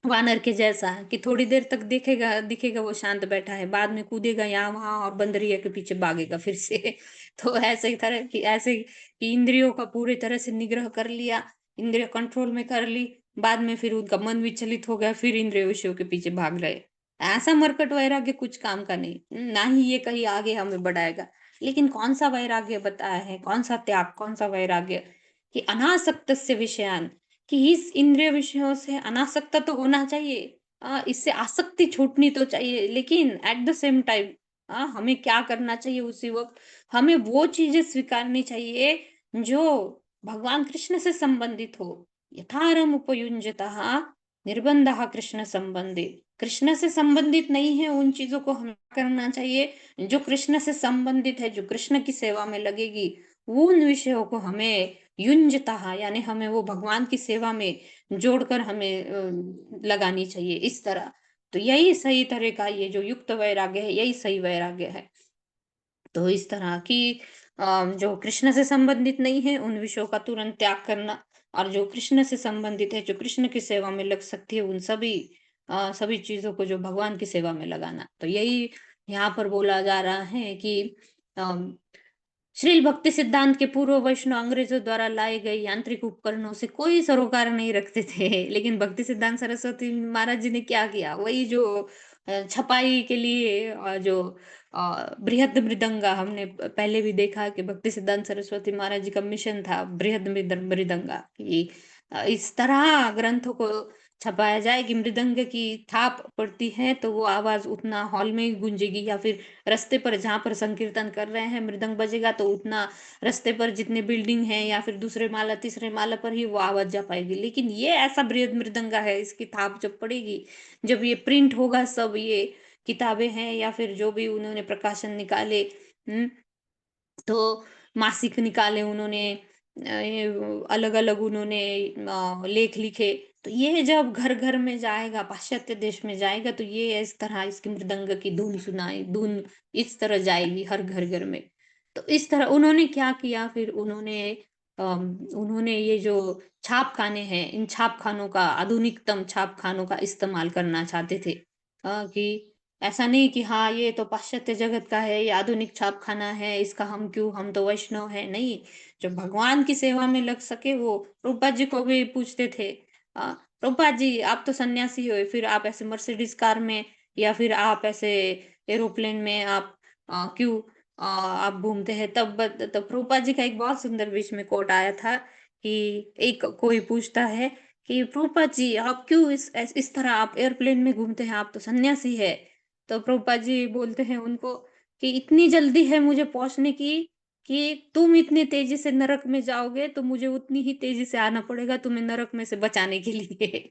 वानर के जैसा कि थोड़ी देर तक देखेगा दिखेगा वो शांत बैठा है, बाद में कूदेगा यहाँ वहां और बंदरिया के पीछे भागेगा फिर से। तो ऐसे ही तरह की, ऐसे कि इंद्रियों का पूरी तरह से निग्रह कर लिया, इंद्रिय कंट्रोल में कर ली, बाद में फिर उनका मन विचलित हो गया, फिर इंद्रिय विषयों के पीछे भाग रहे। ऐसा मरकट वैराग्य कुछ काम का नहीं, ना ही ये कहीं आगे हमें बढ़ाएगा। लेकिन कौन सा वैराग्य बताया है, कौन सा त्याग, कौन सा वैराग्य, कि अनासक्त विषयान, कि इस इंद्रिय विषयों से अनासक्त तो होना चाहिए, इससे आसक्ति छूटनी तो चाहिए, लेकिन एट द सेम टाइम हमें क्या करना चाहिए, उसी वक्त हमें वो चीजें स्वीकारनी चाहिए जो भगवान कृष्ण से संबंधित हो। यथारम उपयुञ्जतः निर्बंधः कृष्ण संबंधी, कृष्ण से संबंधित नहीं है उन चीजों को हमें करना चाहिए, जो कृष्ण से संबंधित है, जो कृष्ण की सेवा में लगेगी, उन विषयों को हमें युंजता, यानी हमें वो भगवान की सेवा में जोड़कर हमें लगानी चाहिए इस तरह। तो यही सही तरह का ये जो युक्त वैराग्य है, यही सही वैराग्य है। तो इस तरह की जो कृष्ण से संबंधित नहीं है उन विषयों का तुरंत त्याग करना, और जो कृष्ण से संबंधित है, जो कृष्ण की सेवा में लग सकती है, उन सभी चीजों को जो भगवान की सेवा में लगाना। तो यही यहाँ पर बोला जा रहा है कि अम, श्रील भक्ति सिद्धांत के पूर्व वैष्णव अंग्रेजों द्वारा लाए गए यांत्रिक उपकरणों से कोई सरोकार नहीं रखते थे। लेकिन भक्ति सिद्धांत सरस्वती महाराज जी ने क्या किया, वही जो छपाई के लिए जो बृहद मृदंगा, हमने पहले भी देखा कि भक्ति सिद्धांत सरस्वती महाराज जी का मिशन था बृहद मृदंगा, कि इस तरह ग्रंथों को छपाया जाए कि मृदंग की थाप पड़ती है तो वो आवाज उतना हॉल में ही गूंजेगी, या फिर रास्ते पर जहाँ पर संकीर्तन कर रहे हैं मृदंग बजेगा तो उतना रास्ते पर जितने बिल्डिंग है या फिर दूसरे माला तीसरे माला पर ही वो आवाज जा पाएगी। लेकिन ये ऐसा बृहद मृदंगा है, इसकी थाप जब पड़ेगी, जब ये प्रिंट होगा, सब ये किताबें हैं या फिर जो भी उन्होंने प्रकाशन निकाले, तो मासिक निकाले उन्होंने, ये अलग अलग उन्होंने लेख लिखे, तो ये जब घर घर में जाएगा, पाश्चात्य देश में जाएगा, तो ये इस तरह इसकी मृदंग की धुन इस तरह जाएगी हर घर घर में। तो इस तरह उन्होंने क्या किया, फिर उन्होंने ये जो छाप खाने हैं, इन छाप खानों का, आधुनिकतम छाप खानों का इस्तेमाल करना चाहते थे। कि ऐसा नहीं कि हाँ ये तो पाश्चात्य जगत का है, ये आधुनिक छाप खाना है, इसका हम क्यों, हम तो वैष्णव है, नहीं। जो भगवान की सेवा में लग सके, वो प्रभुपाद जी को भी पूछते थे, प्रभुपाद जी आप तो सन्यासी हुए, फिर आप ऐसे मर्सिडीज कार में या फिर आप ऐसे एरोप्लेन में आप क्यों आप घूमते हैं। तब प्रभुपाद जी का एक बहुत सुंदर बीच में कोट आया था कि एक कोई पूछता है कि प्रभुपाद जी आप क्यों इस तरह आप एयरप्लेन में घूमते हैं, आप तो सन्यासी है। तो प्रभुपाद जी बोलते हैं उनको कि इतनी जल्दी है मुझे पहुंचने की, कि तुम इतनी तेजी से नरक में जाओगे तो मुझे उतनी ही तेजी से आना पड़ेगा तुम्हें नरक में से बचाने के लिए।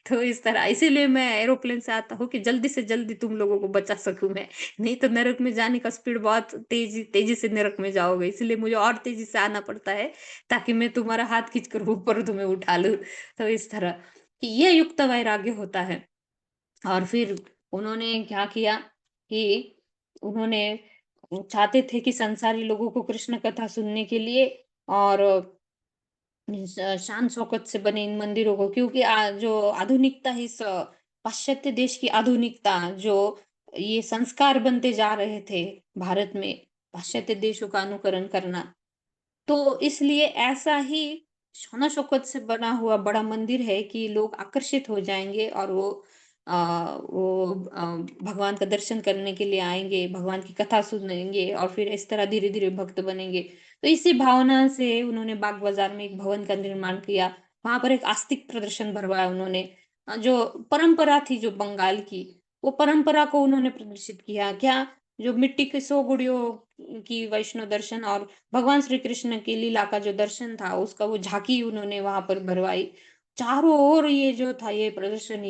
तो इस तरह इसीलिए मैं एरोप्लेन से आता हूँ कि जल्दी से जल्दी तुम लोगों को बचा सकूं मैं, नहीं तो नरक में जाने का स्पीड बहुत तेजी तेजी से नरक में जाओगे, इसलिए मुझे और तेजी से आना पड़ता है ताकि मैं तुम्हारा हाथ खींच कर ऊपर तुम्हें उठा लूं। तो इस तरह कि ये युक्त वैराग्य होता है। और फिर उन्होंने क्या किया कि उन्होंने चाहते थे कि संसारी लोगों को कृष्ण कथा सुनने के लिए, और शान शौकत से बने इन मंदिरों को, क्योंकि जो आधुनिकता है, इस पाश्चात्य देश की आधुनिकता, जो ये संस्कार बनते जा रहे थे भारत में, पाश्चात्य देशों का अनुकरण करना, तो इसलिए ऐसा ही शान शौकत से बना हुआ बड़ा मंदिर है कि लोग आकर्षित हो जाएंगे और वो वो भगवान का दर्शन करने के लिए आएंगे, भगवान की कथा सुनेंगे और फिर इस तरह धीरे धीरे भक्त बनेंगे। तो इसी भावना से उन्होंने बाग बाजार में एक भवन का निर्माण किया। वहां पर एक आस्तिक प्रदर्शन भरवाया उन्होंने। जो परंपरा थी जो बंगाल की, वो परंपरा को उन्होंने प्रदर्शित किया। क्या जो मिट्टी के 100 गुड़ियों की वैष्णव दर्शन और भगवान श्री कृष्ण की लीला का जो दर्शन था, उसका वो झांकी उन्होंने वहां पर भरवाई। चारों ओर ये जो था ये प्रदर्शन,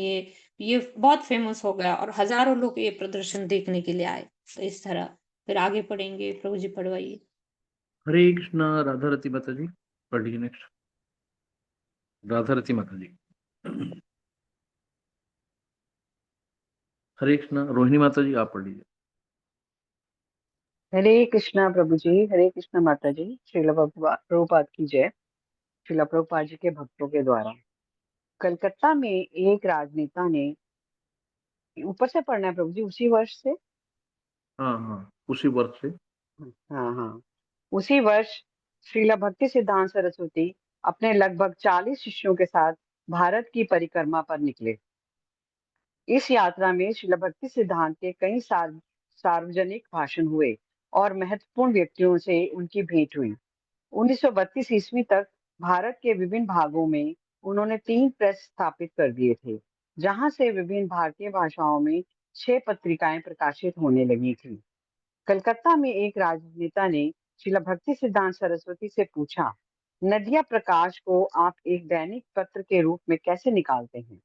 ये बहुत फेमस हो गया और हजारों लोग ये प्रदर्शन देखने के लिए आए। तो इस तरह फिर आगे पढ़ेंगे। प्रभु जी पढ़वाइए। हरे कृष्णा। राधा रति माता जी पढ़ लीजिए नेक्स्ट। राधा रति माता जी। हरे कृष्णा। रोहिणी माता जी आप पढ़ लीजिए। हरे कृष्णा प्रभु जी, हरे कृष्णा माता जी। श्रील प्रभुपाद की जय। श्रील प्रभुपाद जी के भक्तों के द्वारा कलकत्ता में एक राजनेता ने, ऊपर से पढ़ना है प्रभु जी, उसी वर्ष से। हाँ हाँ, उसी वर्ष से। हाँ हाँ, उसी वर्ष श्रीला भक्ति सिद्धांत सरस्वती अपने लगभग 40 शिष्यों के साथ भारत की परिक्रमा पर निकले। इस यात्रा में श्रीला भक्ति सिद्धांत के कई सार्वजनिक भाषण हुए और महत्वपूर्ण व्यक्तियों से उनकी भेंट हुई। 1932 ईस्वी तक भारत के विभिन्न भागों में उन्होंने 3 प्रेस स्थापित कर दिए थे, जहां से विभिन्न भारतीय भाषाओं में 6 पत्रिकाएं प्रकाशित होने लगी थी। कलकत्ता में एक राजनेता ने श्रीला भक्ति सिद्धांत सरस्वती से पूछा, नदिया प्रकाश को आप एक दैनिक पत्र के रूप में कैसे निकालते हैं?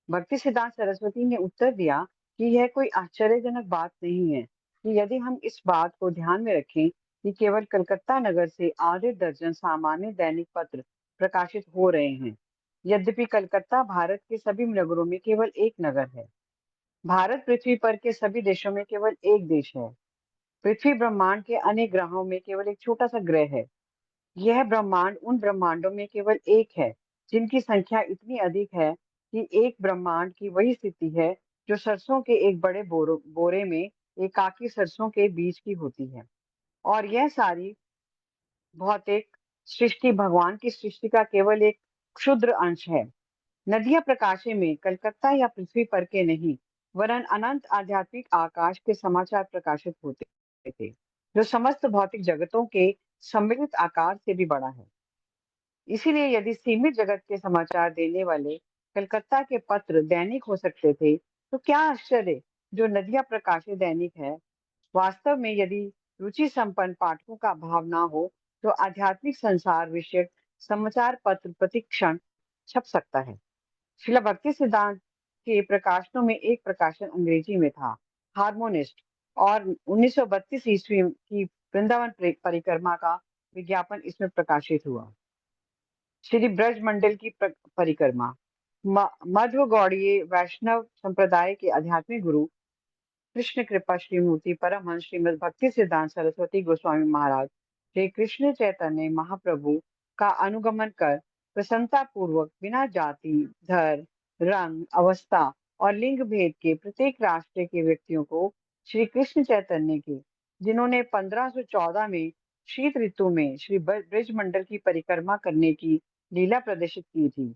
भक्ति सिद्धांत सरस्वती ने उत्तर दिया कि यह कोई आश्चर्यजनक बात नहीं है कि यदि हम इस बात को ध्यान में रखें कि केवल कलकत्ता नगर से आधे दर्जन सामान्य दैनिक पत्र प्रकाशित हो रहे हैं। यद्यपि कलकत्ता भारत के सभी नगरों में केवल एक नगर है। भारत पृथ्वी पर के सभी देशों में केवल एक देश है। पृथ्वी ब्रह्मांड के अनेक ग्रहों में केवल एक छोटा सा ग्रह है। यह ब्रह्मांड उन ब्रह्मांडों में केवल एक है जिनकी संख्या इतनी अधिक है कि एक ब्रह्मांड की वही स्थिति है जो सरसों के एक बड़े बोरे में एकाकी सरसों के बीज की होती है। और यह सारी भौतिक सृष्टि भगवान की सृष्टि का केवल एक क्षुद्र अंश है। नदियां प्रकाशे में कलकत्ता या पृथ्वी पर के नहीं, वरन अनंत आध्यात्मिक आकाश के समाचार प्रकाशित होते थे, जो समस्त भौतिक जगतों के सम्मिलित आकार से भी बड़ा है। इसीलिए यदि सीमित जगत के समाचार देने वाले कलकत्ता के पत्र दैनिक हो सकते थे, तो क्या आश्चर्य जो नदिया प्रकाशित दैनिक है। वास्तव में यदि रुचि संपन्न पाठकों का अभाव ना हो, तो आध्यात्मिक संसार विषयक समाचार पत्र प्रतिक्षण छप सकता है। शिला भक्ति सिद्धांत के प्रकाशनों में एक प्रकाशन अंग्रेजी में था, हार्मोनिस्ट, और 1932 ईस्वी की वृंदावन परिक्रमा का विज्ञापन इसमें प्रकाशित हुआ। श्री ब्रज मंडल की परिक्रमा। मध्व गौड़ीय वैष्णव संप्रदाय के आध्यात्मिक गुरु कृष्ण कृपा श्रीमूर्ति परमहंस श्रीमद् भक्ति सिद्धांत सरस्वती गोस्वामी महाराज श्री कृष्ण चैतन्य महाप्रभु का अनुगमन कर प्रसन्नता पूर्वक बिना जाति, धर्म, रंग, अवस्था और लिंग भेद के प्रत्येक राष्ट्र के व्यक्तियों को श्री कृष्ण चैतन्य के, जिन्होंने 1514 में शीत ऋतु में श्री ब्रज मंडल की परिक्रमा करने की लीला प्रदर्शित की थी,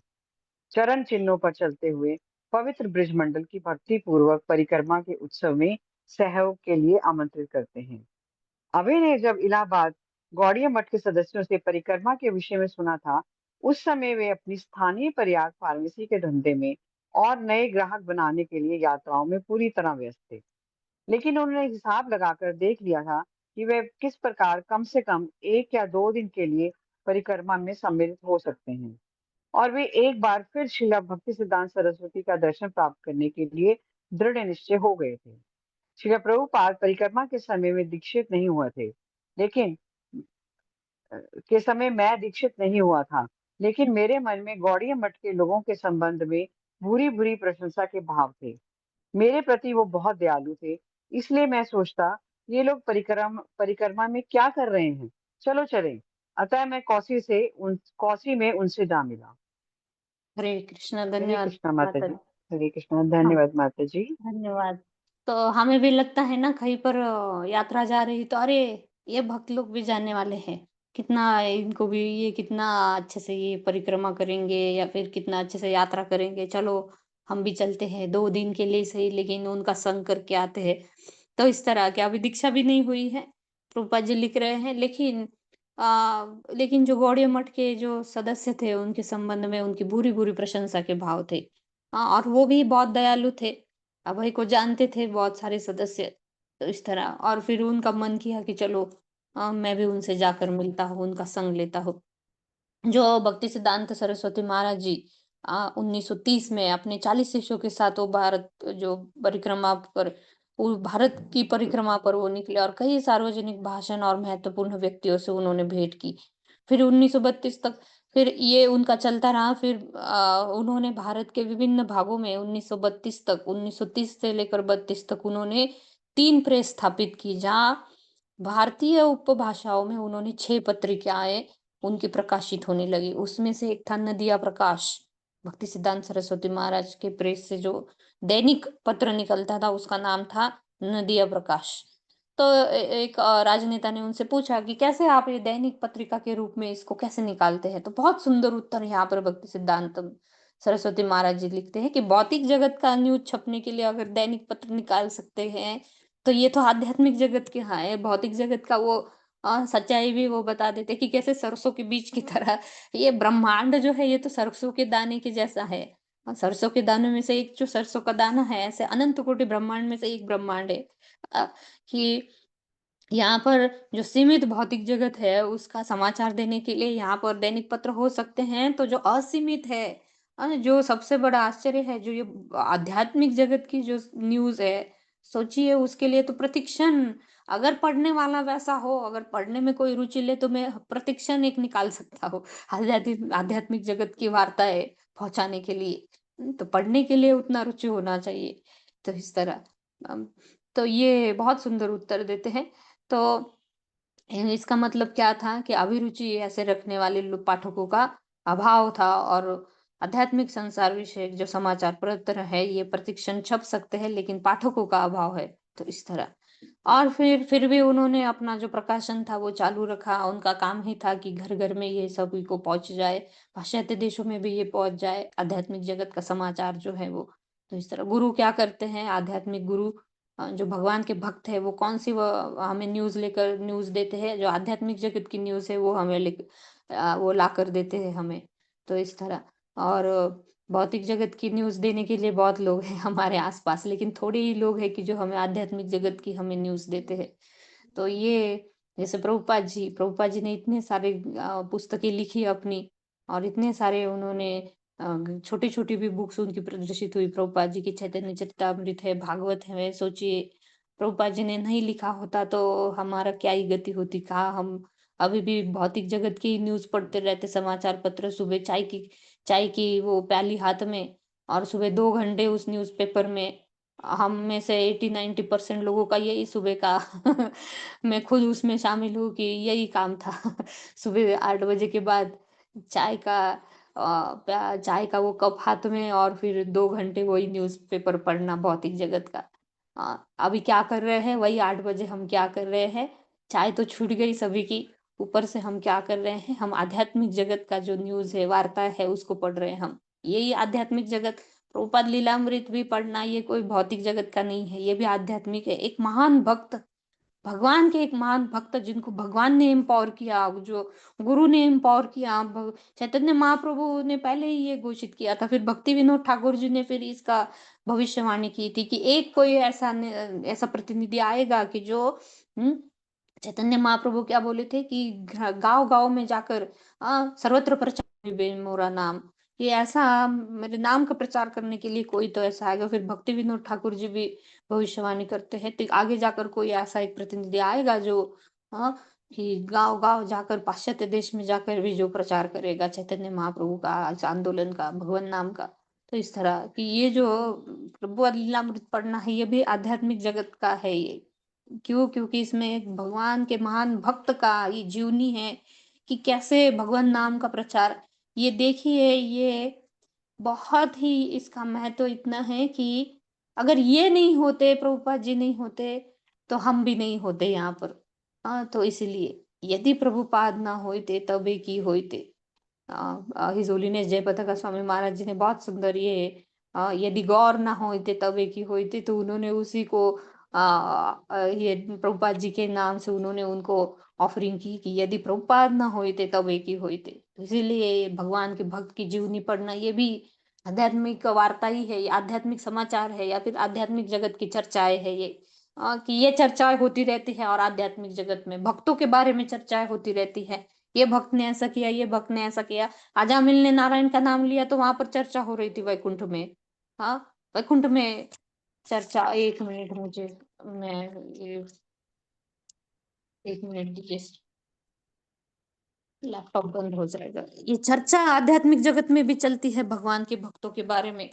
चरण चिन्हों पर चलते हुए पवित्र ब्रजमंडल की भक्ति पूर्वक परिक्रमा के उत्सव में सहयोग के लिए आमंत्रित करते हैं। अभय ने जब इलाहाबाद गौड़िया मठ के सदस्यों से परिक्रमा के विषय में सुना था, उस समय वे अपनी स्थानीय प्रयाग फार्मेसी के धंधे में और नए ग्राहक बनाने के लिए यात्राओं में पूरी तरह व्यस्त थे। लेकिन उन्होंने हिसाब लगाकर देख लिया था कि वे किस प्रकार कम से कम 1 या 2 दिन के लिए परिक्रमा में सम्मिलित हो सकते हैं, और वे एक बार फिर शिला भक्ति सिद्धांत सरस्वती का दर्शन प्राप्त करने के लिए दृढ़ निश्चय हो गए थे। शिला प्रभुपाद परिक्रमा के समय में दीक्षित नहीं हुए थे, लेकिन मैं दीक्षित नहीं हुआ था, लेकिन मेरे मन में गौड़िया मठ के लोगों के संबंध में बुरी बुरी प्रशंसा के भाव थे। मेरे प्रति वो बहुत दयालु थे, इसलिए मैं सोचता ये लोग परिक्रमा में क्या कर रहे हैं, चलो चलें। अतः मैं कौसी में उनसे जा मिला। हरे कृष्ण। हरे धन्यवाद कृष्णा माता माता जी। जी। हरे कृष्णा, हाँ, धन्यवाद माता जी। धन्यवाद। तो हमें भी लगता है ना कहीं पर यात्रा जा रही तो अरे ये भक्त लोग भी जाने वाले हैं, कितना इनको भी ये कितना अच्छे से ये परिक्रमा करेंगे या फिर कितना अच्छे से यात्रा करेंगे, चलो हम भी चलते हैं 2 दिन के लिए सही, लेकिन उनका संग करके आते हैं। तो इस तरह की अभी दीक्षा भी नहीं हुई है, प्रभुपाद जी लिख रहे हैं। लेकिन जो गौड़िया मठ के जो सदस्य थे, उनके संबंध में उनकी बुरी-बुरी प्रशंसा के भाव थे। और वो भी बहुत दयालु थे। अभय को जानते थे बहुत सारे सदस्य। तो इस तरह और फिर उनका मन किया कि चलो मैं भी उनसे जाकर मिलता हूँ, उनका संग लेता हूँ। जो भक्ति सिद्धांत सरस्वती महाराज जी 1930 में अपने 40 शिष्यों के साथ वो भारत जो परिक्रमा पर वो भारत की परिक्रमा पर वो निकले और कई सार्वजनिक भाषण और महत्वपूर्ण व्यक्तियों से उन्होंने भेंट की। फिर 1932 तक फिर ये उनका चलता रहा। फिर उन्होंने भारत के विभिन्न भागों में 1932 तक 1930 से लेकर 32 तक उन्होंने 3 प्रेस स्थापित की, जहाँ भारतीय उपभाषाओं में उन्होंने 6 पत्रिकाएँ उनकी प्रकाशित होने लगी। उसमें से एक था नदिया प्रकाश, भक्ति सिद्धांत सरस्वती महाराज के प्रेस से जो दैनिक पत्र निकलता था, उसका नाम था नदिया प्रकाश। तो एक राजनेता ने उनसे पूछा कि कैसे आप ये दैनिक पत्रिका के रूप में इसको कैसे निकालते हैं? तो बहुत सुंदर उत्तर यहाँ पर भक्ति सिद्धांत सरस्वती महाराज जी लिखते हैं कि भौतिक जगत का न्यूज़ छपने के लिए अगर दैनिक पत्र निकाल सकते हैं, तो ये तो आध्यात्मिक जगत के हाँ है। भौतिक जगत का वो सच्चाई भी वो बता देते कि कैसे सरसों के बीज की तरह ये ब्रह्मांड जो है, ये तो सरसों के दाने के जैसा है। सरसों के दानों में से एक जो सरसों का दाना है, ऐसे अनंत कोटि ब्रह्मांड में से एक ब्रह्मांड है। अ, कि यहाँ पर जो सीमित भौतिक जगत है, उसका समाचार देने के लिए यहाँ पर दैनिक पत्र हो सकते हैं, तो जो असीमित है जो सबसे बड़ा आश्चर्य है, जो ये आध्यात्मिक जगत की जो न्यूज़ है, सोचिए उसके लिए तो प्रतिक्षण अगर पढ़ने वाला वैसा हो, अगर पढ़ने में कोई रुचि ले, तो मैं प्रतिक्षण एक निकाल सकता हूँ, आध्यात्मिक जगत की वार्ताएँ पहुँचाने के लिए। तो पढ़ने के लिए उतना रुचि होना चाहिए। तो इस तरह अम, तो ये बहुत सुंदर उत्तर देते हैं। तो इसका मतलब क्या था कि अभिरुचि ऐसे रखने वाले पाठकों का अभाव था और आध्यात्मिक संसार विषयक जो समाचार पत्र है, ये प्रतिक्षण छप सकते हैं, लेकिन पाठकों का अभाव है। तो इस तरह और फिर भी उन्होंने अपना जो प्रकाशन था वो चालू रखा। उनका काम ही था कि घर घर में ये सभी को पहुंच जाए, पाश्चात्य देशों में भी ये पहुंच जाए, आध्यात्मिक जगत का समाचार जो है वो। तो इस तरह गुरु क्या करते हैं, आध्यात्मिक गुरु जो भगवान के भक्त है, वो कौन सी वो हमें न्यूज़ देते हैं, जो आध्यात्मिक जगत की न्यूज़ है वो हमें वो लाकर देते हैं हमें। तो इस तरह और भौतिक जगत की न्यूज़ देने के लिए बहुत लोग हैं हमारे आसपास, लेकिन थोड़े ही लोग हैं कि जो हमें आध्यात्मिक जगत की हमें न्यूज़ देते हैं। तो ये जैसे प्रभुपाद जी ने इतने सारे पुस्तकें लिखी अपनी और इतने सारे उन्होंने छोटी-छोटी भी बुक्स उनकी प्रदर्शित हुई। प्रभुपाद जी की चैतन्य चरितामृत है, भागवत है। सोचिए प्रभुपाद जी ने नहीं लिखा होता तो हमारा क्या ही गति होती, कहाँ हम अभी भी भौतिक जगत की न्यूज़ पढ़ते रहते, समाचार पत्र सुबह चाय की वो प्याली हाथ में और सुबह 2 घंटे उस न्यूज़पेपर में। हम में से 80-90% लोगों का यही सुबह का मैं खुद उसमें शामिल हूँ कि यही काम था। सुबह 8 बजे के बाद चाय का चाय का वो कप हाथ में और फिर 2 घंटे वही न्यूज़पेपर पढ़ना भौतिक जगत का। अभी क्या कर रहे हैं, वही 8 बजे हम क्या कर रहे हैं, चाय तो छूट गई सभी की, ऊपर से हम क्या कर रहे हैं, हम आध्यात्मिक जगत का जो न्यूज़ है, वार्ता है, उसको पढ़ रहे हैं हम। यही आध्यात्मिक जगत प्रभुपाद लीलामृत भी पढ़ना ये कोई भौतिक जगत का नहीं है, ये भी आध्यात्मिक है। एक महान भक्त, भगवान के एक महान भक्त जिनको भगवान ने एम्पावर किया, जो गुरु ने एम्पावर किया। चैतन्य महाप्रभु ने पहले ही ये घोषित किया था, फिर भक्ति विनोद ठाकुर जी ने फिर इसका भविष्यवाणी की थी कि एक कोई ऐसा प्रतिनिधि आएगा कि जो हम्म, चैतन्य महाप्रभु क्या बोले थे कि गांव-गांव में जाकर सर्वत्र प्रचार हुई मोरा नाम। ये ऐसा मेरे नाम का प्रचार करने के लिए कोई तो ऐसा आएगा। फिर भक्ति विनोद ठाकुर जी भी भविष्यवाणी करते हैं, तो आगे जाकर कोई ऐसा एक प्रतिनिधि आएगा जो हाँ, कि गांव-गांव जाकर पाश्चात्य देश में जाकर भी जो प्रचार करेगा चैतन्य महाप्रभु का, इस आंदोलन का, भगवान नाम का। तो इस तरह कि ये जो प्रभु लीलामृत पढ़ना है, ये भी आध्यात्मिक जगत का है ये। क्यों? क्योंकि इसमें एक भगवान के महान भक्त का ये जीवनी है कि कैसे भगवान नाम का प्रचार। ये देखिए, ये बहुत ही इसका महत्व इतना है कि अगर ये नहीं होते, प्रभुपाद जी नहीं होते, तो हम भी नहीं होते यहाँ पर। तो इसीलिए यदि प्रभुपाद ना होते तबे की होते। हिज होलीनेस जयपताका स्वामी महाराज जी ने बहुत सुंदर ये यदि गौर ना होते तबे की होते, तो उन्होंने उसी को ये प्रभुपाद जी के नाम से उन्होंने उनको ऑफरिंग की कि यदि प्रभुपाद ना होते तबे की होते। तो इसीलिए भगवान के भक्त की जीवनी पढ़ना ये भी आध्यात्मिक वार्ता ही है, ये आध्यात्मिक समाचार है या फिर आध्यात्मिक जगत की चर्चाएं है ये। कि ये चर्चाएं होती रहती है और आध्यात्मिक जगत में भक्तों के बारे में चर्चाएं होती रहती है। ये भक्त ने ऐसा किया, ये भक्त ने ऐसा किया। अजामिल ने नारायण का नाम लिया तो वहां पर चर्चा हो रही थी वैकुंठ में। हाँ, वैकुंठ में चर्चा। एक मिनट मुझे, मैं ये एक मिनट दीजिए, लैपटॉप बंद हो जाएगा। ये चर्चा आध्यात्मिक जगत में भी चलती है भगवान के भक्तों के बारे में,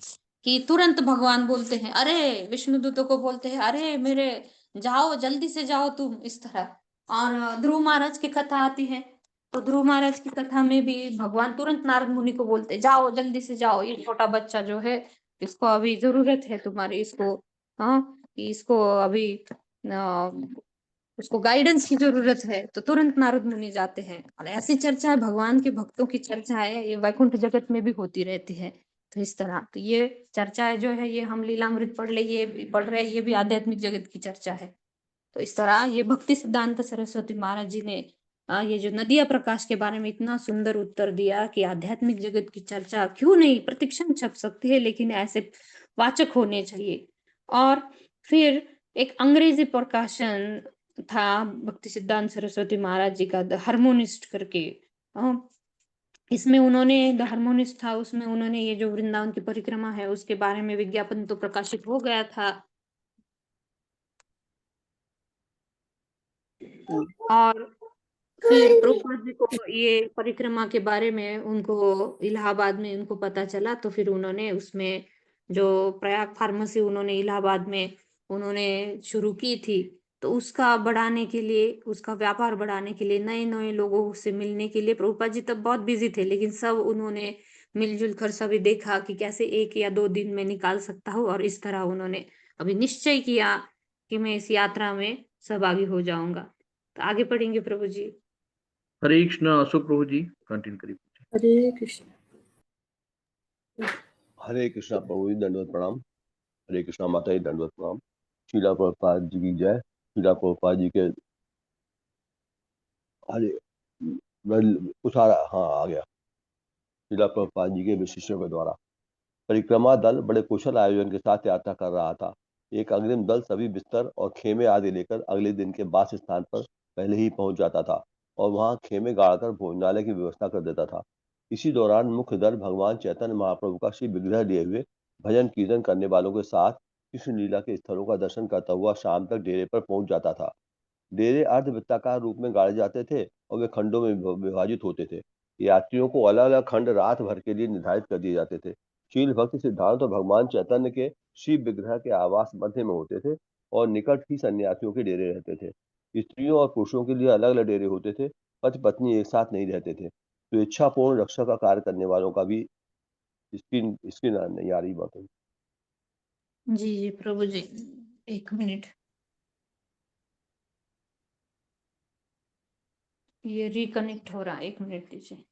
कि तुरंत भगवान बोलते हैं, अरे विष्णु दूतों को बोलते हैं, अरे मेरे जाओ जल्दी से जाओ तुम, इस तरह। और ध्रुव महाराज की कथा आती है, तो ध्रुव महाराज की कथा में भी भगवान तुरंत नारद मुनि को बोलते हैं, जाओ जल्दी से जाओ, ये छोटा बच्चा जो है इसको अभी जरूरत है तुम्हारी, इसको हाँ इसको अभी उसको गाइडेंस की जरूरत है। तो तुरंत नारद मुनि जाते हैं। और ऐसी चर्चा है, भगवान के भक्तों की चर्चा है, ये वैकुंठ जगत में भी होती रहती है। तो इस तरह तो ये चर्चाएं जो है, ये हम लीलामृत पढ़ रहे हैं, ये भी आध्यात्मिक जगत की चर्चा है। तो इस तरह ये भक्ति सिद्धांत सरस्वती महाराज जी ने ये जो नदिया प्रकाश के बारे में इतना सुंदर उत्तर दिया कि आध्यात्मिक जगत की चर्चा क्यों नहीं, प्रतिक्षण छप सकती है, लेकिन ऐसे वाचक होने चाहिए। और फिर एक अंग्रेजी प्रकाशन था भक्ति सिद्धांत सरस्वती महाराज जी का, द हार्मोनिस्ट करके। इसमें उन्होंने, द हार्मोनिस्ट था, उसमें उन्होंने ये जो वृंदावन की परिक्रमा है उसके बारे में विज्ञापन तो प्रकाशित हो गया था। और फिर प्रभुपाद जी को ये परिक्रमा के बारे में उनको इलाहाबाद में उनको पता चला, तो फिर उन्होंने उसमें जो प्रयाग फार्मेसी उन्होंने इलाहाबाद में उन्होंने शुरू की थी, तो उसका बढ़ाने के लिए, उसका व्यापार बढ़ाने के लिए, नए नए लोगों से मिलने के लिए, प्रभुपाद जी तब बहुत बिजी थे, लेकिन सब उन्होंने मिलजुल कर सभी देखा कि कैसे 1 या 2 दिन में निकाल सकता हूँ, और इस तरह उन्होंने अभी निश्चय किया कि मैं इस यात्रा में सहभागी हो जाऊंगा। तो आगे पढ़ेंगे प्रभु जी। हरे कृष्णा। अशोक प्रभु जी कंटिन्यू करिए। हरे कृष्ण। हरे कृष्णा प्रभु जी, दंडवत प्रणाम। हरे कृष्णा माता जी, दंडवत प्रणाम। शीला प्रभुपाद जी की जय। शीला प्रभुपाद जी के हरे उसारा, हाँ आ गया। शीला प्रभुपाद जी के शिष्यों के द्वारा परिक्रमा दल बड़े कुशल आयोजन के साथ यात्रा कर रहा था। एक अग्रिम दल सभी बिस्तर और खेमे आदि लेकर अगले दिन के वास स्थान पर पहले ही पहुंच जाता था और वहां खेमे गाड़कर भोजनालय की व्यवस्था कर देता था। इसी दौरान मुख्य दल भगवान चैतन्य महाप्रभु का श्री विग्रह लिए हुए भजन कीर्तन करने वालों के साथ कृष्ण लीला के स्थलों का दर्शन करता हुआ शाम तक डेरे पर पहुंच जाता था। डेरे अर्धवृत्ताकार रूप में गाड़े जाते थे और वे खंडों में विभाजित होते थे। यात्रियों को अलग अलग खंड रात भर के लिए निर्धारित कर दिए जाते थे। शील भक्ति सिद्धांत और भगवान चैतन्य के शिव विग्रह के आवास मध्य में होते थे और निकट ही सन्यासियों के डेरे रहते थे। स्त्रियों और पुरुषों के लिए अलग अलग डेरे होते थे। पति पत्नी एक साथ नहीं रहते थे। तो इच्छापूर्ण रक्षा का कार्य करने वालों का भी स्क्रीन नहीं आ रही बात है। जी जी प्रभु जी, एक मिनट, ये रिकनेक्ट हो रहा है, एक मिनट दीजिए।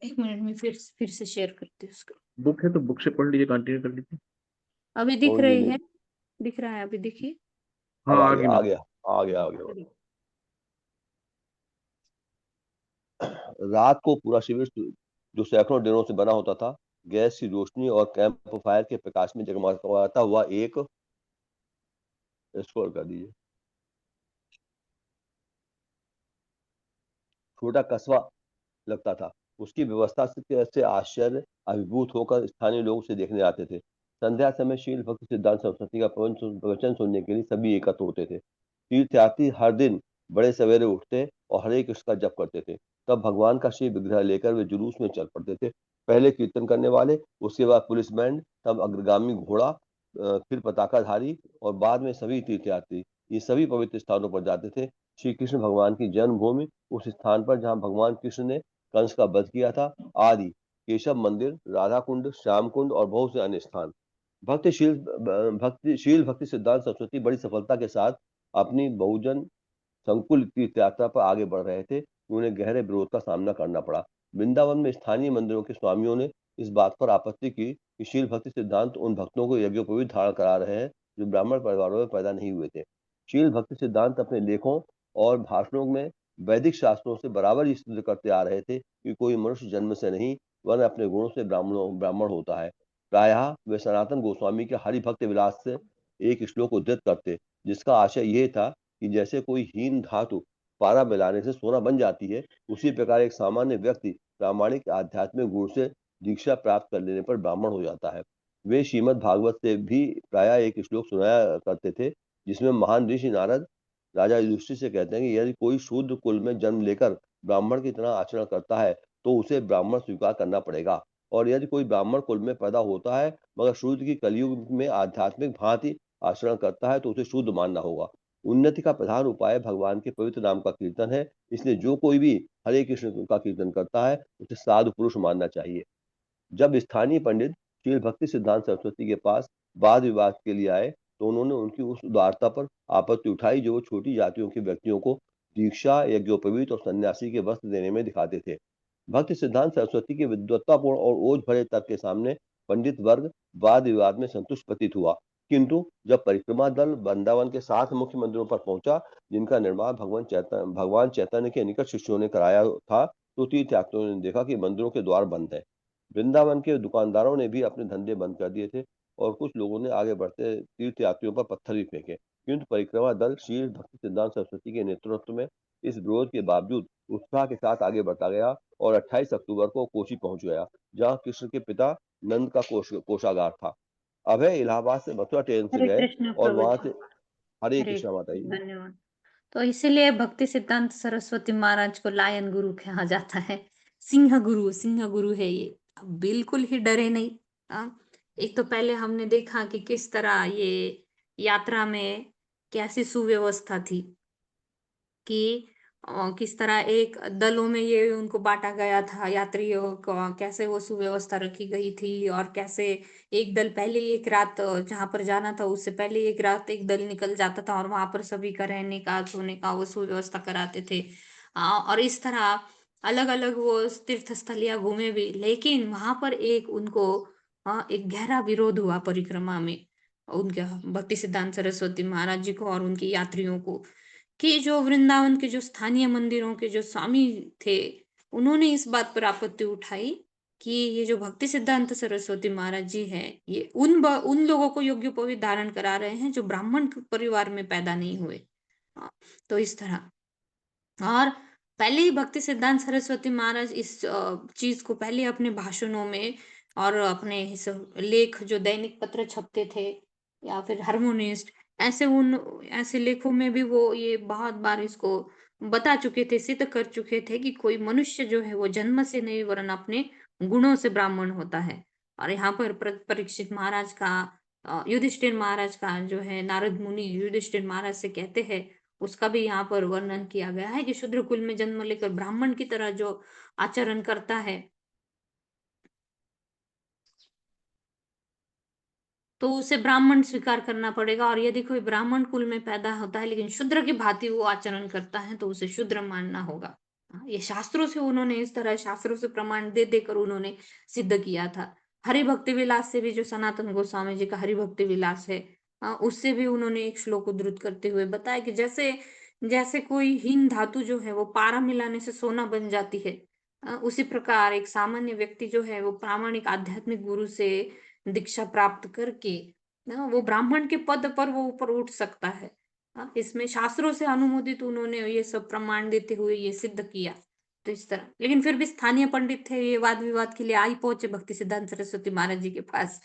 एक मिनट में फिर से शेयर करती हूँ उसको। बुक है तो बुक से पढ़ लीजिए, कंटिन्यू कर लीजिए। अभी दिख कौन रही जी? है, दिख रहा है, अभी देखिए। हाँ अब आ आगे गया, ना। आ गया, आ गया, आ गया। रात को पूरा शिविर जो सैकड़ों दिनों से बना होता था, गैस की रोशनी और कैंप फायर के प्रकाश में जगमगाता हुआ एक, स्क्रॉल कर दीजिए, छोटा कस्बा लगता था। उसकी व्यवस्था से आश्चर्य अभिभूत होकर स्थानीय लोग उसे देखने आते थे। संध्या समय शील भक्ति सिद्धांत सरस्वती का प्रवचन सुनने के लिए सभी एकत्र होते थे। तीर्थयात्री हर दिन बड़े सवेरे उठते और हरे कृष्ण का जप करते थे। तब भगवान का शिव विग्रह लेकर वे जुलूस में चल पड़ते थे। पहले कीर्तन करने वाले, उसके बाद पुलिस बैंड, तब अग्रगामी घोड़ा, फिर पताकाधारी और बाद में सभी तीर्थयात्री। ये सभी पवित्र स्थानों पर जाते थे। श्री कृष्ण भगवान की जन्मभूमि, उस स्थान पर जहाँ भगवान कृष्ण ने कंस का वध किया था, आदि, केशव मंदिर, राधा कुंड, श्याम कुंड और बहुत से अन्य स्थान। भक्तिशील भक्ति सिद्धांत सरस्वती बड़ी सफलता के साथ अपनी बहुजन संकुल तीर्थ यात्रा पर आगे बढ़ रहे थे। उन्हें गहरे विरोध का सामना करना पड़ा। वृंदावन में स्थानीय मंदिरों के स्वामियों ने इस बात पर आपत्ति की कि शील भक्ति सिद्धांत उन भक्तों को यज्ञोपवीत धारण करा रहे हैं जो ब्राह्मण परिवारों में पैदा नहीं हुए थे। शील भक्ति सिद्धांत अपने लेखों और भाषणों में वैदिक शास्त्रों से बराबर ये सिद्ध करते आ रहे थे कि कोई मनुष्य जन्म से नहीं वरन अपने गुणों से ब्राह्मण होता है। प्रायः वे सनातन गोस्वामी के हरिभक्त विलास से एक श्लोक उद्धृत करते जिसका आशय यह था कि जैसे कोई हीन धातु पारा मिलाने से सोना बन जाती है, उसी प्रकार एक सामान्य व्यक्ति प्रामाणिक आध्यात्मिक गुण से दीक्षा प्राप्त कर लेने पर ब्राह्मण हो जाता है। वे श्रीमद् भागवत से भी प्रायः एक श्लोक सुनाया करते थे जिसमें महान ऋषि नारद राजा युधिष्ठिर से कहते हैं कि यदि कोई शूद्र कुल में जन्म लेकर ब्राह्मण की तरह आचरण करता है तो उसे ब्राह्मण स्वीकार करना पड़ेगा, और यदि कोई ब्राह्मण कुल में पैदा होता है मगर शूद्र की कलयुग में आध्यात्मिक भांति आचरण करता है तो उसे शूद्र मानना होगा। उन्नति का प्रधान उपाय भगवान के पवित्र नाम का कीर्तन है, इसलिए जो कोई भी हरे कृष्ण का कीर्तन करता है उसे साधु पुरुष मानना चाहिए। जब स्थानीय पंडित शील भक्ति सिद्धांत सरस्वती के पास वाद विवाद के लिए आए तो उन्होंने उनकी उस उदारता पर आपत्ति उठाई जो वो छोटी जातियों के व्यक्तियों को दीक्षा, यज्ञोपवीत और सन्यासी के वस्त्र देने में दिखाते थे। भक्ति सिद्धांत सरस्वती के विद्वत्तापूर्ण और ओज भरे तर्क के सामने पंडित वर्ग वाद विवाद में संतुष्ट प्रतीत हुआ, किंतु जब परिक्रमा दल वृंदावन के 7 मुख्य मंदिरों पर पहुंचा जिनका निर्माण भगवान चैतन्य के निकट शिष्यों ने कराया था, तो तीर्थयात्रियों ने देखा कि मंदिरों के द्वार बंद है। वृंदावन के दुकानदारों ने भी अपने धंधे बंद कर दिए थे और कुछ लोगों ने आगे बढ़ते तीर्थयात्रियों पर पत्थर भी फेंके, किंतु परिक्रमा दल श्री भक्ति सिद्धांत सरस्वती के नेतृत्व में इस विरोध के बावजूद उत्साह के साथ आगे बढ़ता गया और 28 अक्टूबर को कोची पहुंच गया जहां कृष्ण के पिता नंद का कोषागार था। अभय इलाहाबाद से मथुरा ट्रेन से हरे गए कृष्ण और प्रभु वहां जी। से हरे हरे कृष्णा माता जी। धन्यवाद। तो इसीलिए भक्ति सिद्धांत सरस्वती महाराज को लायन गुरु कहा जाता है। सिंह गुरु है ये। अब बिल्कुल ही डरे नहीं। एक तो पहले हमने देखा कि किस तरह ये यात्रा में कैसी सुव्यवस्था थी कि किस तरह एक दलों में ये उनको बांटा गया था यात्रियों को, कैसे वो सुव्यवस्था रखी गई थी और कैसे एक दल पहले एक रात जहां पर जाना था उससे पहले एक रात एक दल निकल जाता था और वहां पर सभी का रहने का सोने का वो सुव्यवस्था कराते थे। और इस तरह अलग अलग वो तीर्थ स्थलियां घूमे भी, लेकिन वहां पर एक उनको एक गहरा विरोध हुआ परिक्रमा में उनके भक्ति सिद्धांत सरस्वती महाराज जी को और उनके यात्रियों को, कि जो वृंदावन के जो स्थानीय मंदिरों के जो स्वामी थे उन्होंने इस बात पर आपत्ति उठाई कि ये जो भक्ति सिद्धांत सरस्वती महाराज जी हैं ये उन लोगों को यज्ञोपवीत धारण करा रहे हैं जो ब्राह्मण परिवार में पैदा नहीं हुए। तो इस तरह और पहले ही भक्ति सिद्धांत सरस्वती महाराज इस चीज को पहले अपने भाषणों में और अपने इस लेख जो दैनिक पत्र छपते थे या फिर हार्मोनिस्ट ऐसे लेखों में भी वो ये बहुत बार इसको बता चुके थे, सिद्ध कर चुके थे कि कोई मनुष्य जो है वो जन्म से नहीं वरन अपने गुणों से ब्राह्मण होता है। और यहाँ पर परीक्षित महाराज का युधिष्ठिर महाराज का जो है नारद मुनि युधिष्ठिर महाराज से कहते हैं उसका भी यहाँ पर वर्णन किया गया है कि शूद्र कुल में जन्म लेकर ब्राह्मण की तरह जो आचरण करता है तो उसे ब्राह्मण स्वीकार करना पड़ेगा, और यदि कोई ब्राह्मण कुल में पैदा होता है लेकिन शूद्र की भांति वो आचरण करता है तो उसे शूद्र मानना होगा। ये शास्त्रों से उन्होंने इस तरह शास्त्रों से प्रमाण दे देकर उन्होंने सिद्ध किया था। हरिभक्ति विलास से भी जो सनातन गोस्वामी जी का हरिभक्ति विलास है उससे भी उन्होंने एक श्लोक उद्धृत करते हुए बताया कि जैसे जैसे कोई हीन धातु जो है वो पारा मिलाने से सोना बन जाती है, उसी प्रकार एक सामान्य व्यक्ति जो है वो प्रामाणिक आध्यात्मिक गुरु से दीक्षा प्राप्त करके ना वो ब्राह्मण के पद पर वो ऊपर उठ सकता है। इसमें शास्त्रों से अनुमोदित उन्होंने ये सब प्रमाण देते हुए ये सिद्ध किया। तो इस तरह लेकिन फिर भी स्थानीय पंडित थे ये वाद विवाद के लिए आई पहुंचे भक्ति सिद्धांत सरस्वती महाराज जी के पास।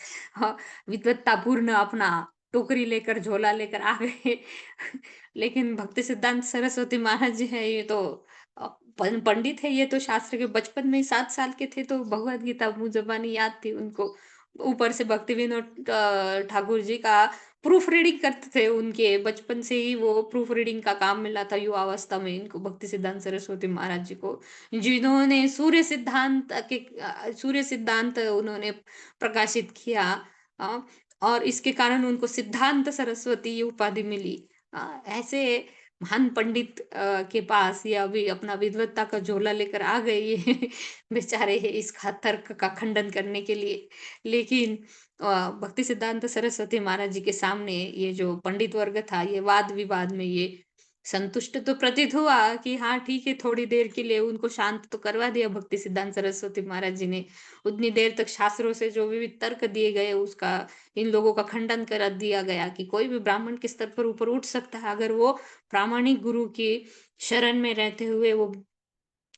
विद्वत्तापूर्ण अपना टोकरी लेकर झोला लेकर आ गए। लेकिन भक्ति सिद्धांत सरस्वती महाराज जी है ये तो पंडित है, ये तो शास्त्र के बचपन में ही 7 साल के थे तो भगवत गीता मुंह जबानी याद थी उनको। ऊपर से भक्ति विनोद ठाकुर जी का प्रूफ रीडिंग करते थे, उनके बचपन से ही वो प्रूफ रीडिंग का काम मिला था युवावस्था में इनको भक्ति सिद्धांत सरस्वती महाराज जी को, जिन्होंने सूर्य सिद्धांत उन्होंने प्रकाशित किया। और इसके कारण उनको सिद्धांत सरस्वती ये उपाधि मिली। ऐसे महान पंडित के पास ये अभी अपना विद्वत्ता का झोला लेकर आ गए ये बेचारे इसका तर्क का खंडन करने के लिए। लेकिन भक्ति सिद्धांत सरस्वती महाराज जी के सामने ये जो पंडित वर्ग था, ये वाद विवाद में ये संतुष्ट तो प्रतीत हुआ कि हाँ ठीक है, थोड़ी देर के लिए उनको शांत तो करवा दिया भक्ति सिद्धांत सरस्वती महाराज जी ने। उतनी देर तक शास्त्रों से जो विविध तर्क दिए गए उसका इन लोगों का खंडन कर दिया गया कि कोई भी ब्राह्मण के स्तर पर ऊपर उठ सकता है अगर वो प्रामाणिक गुरु की शरण में रहते हुए वो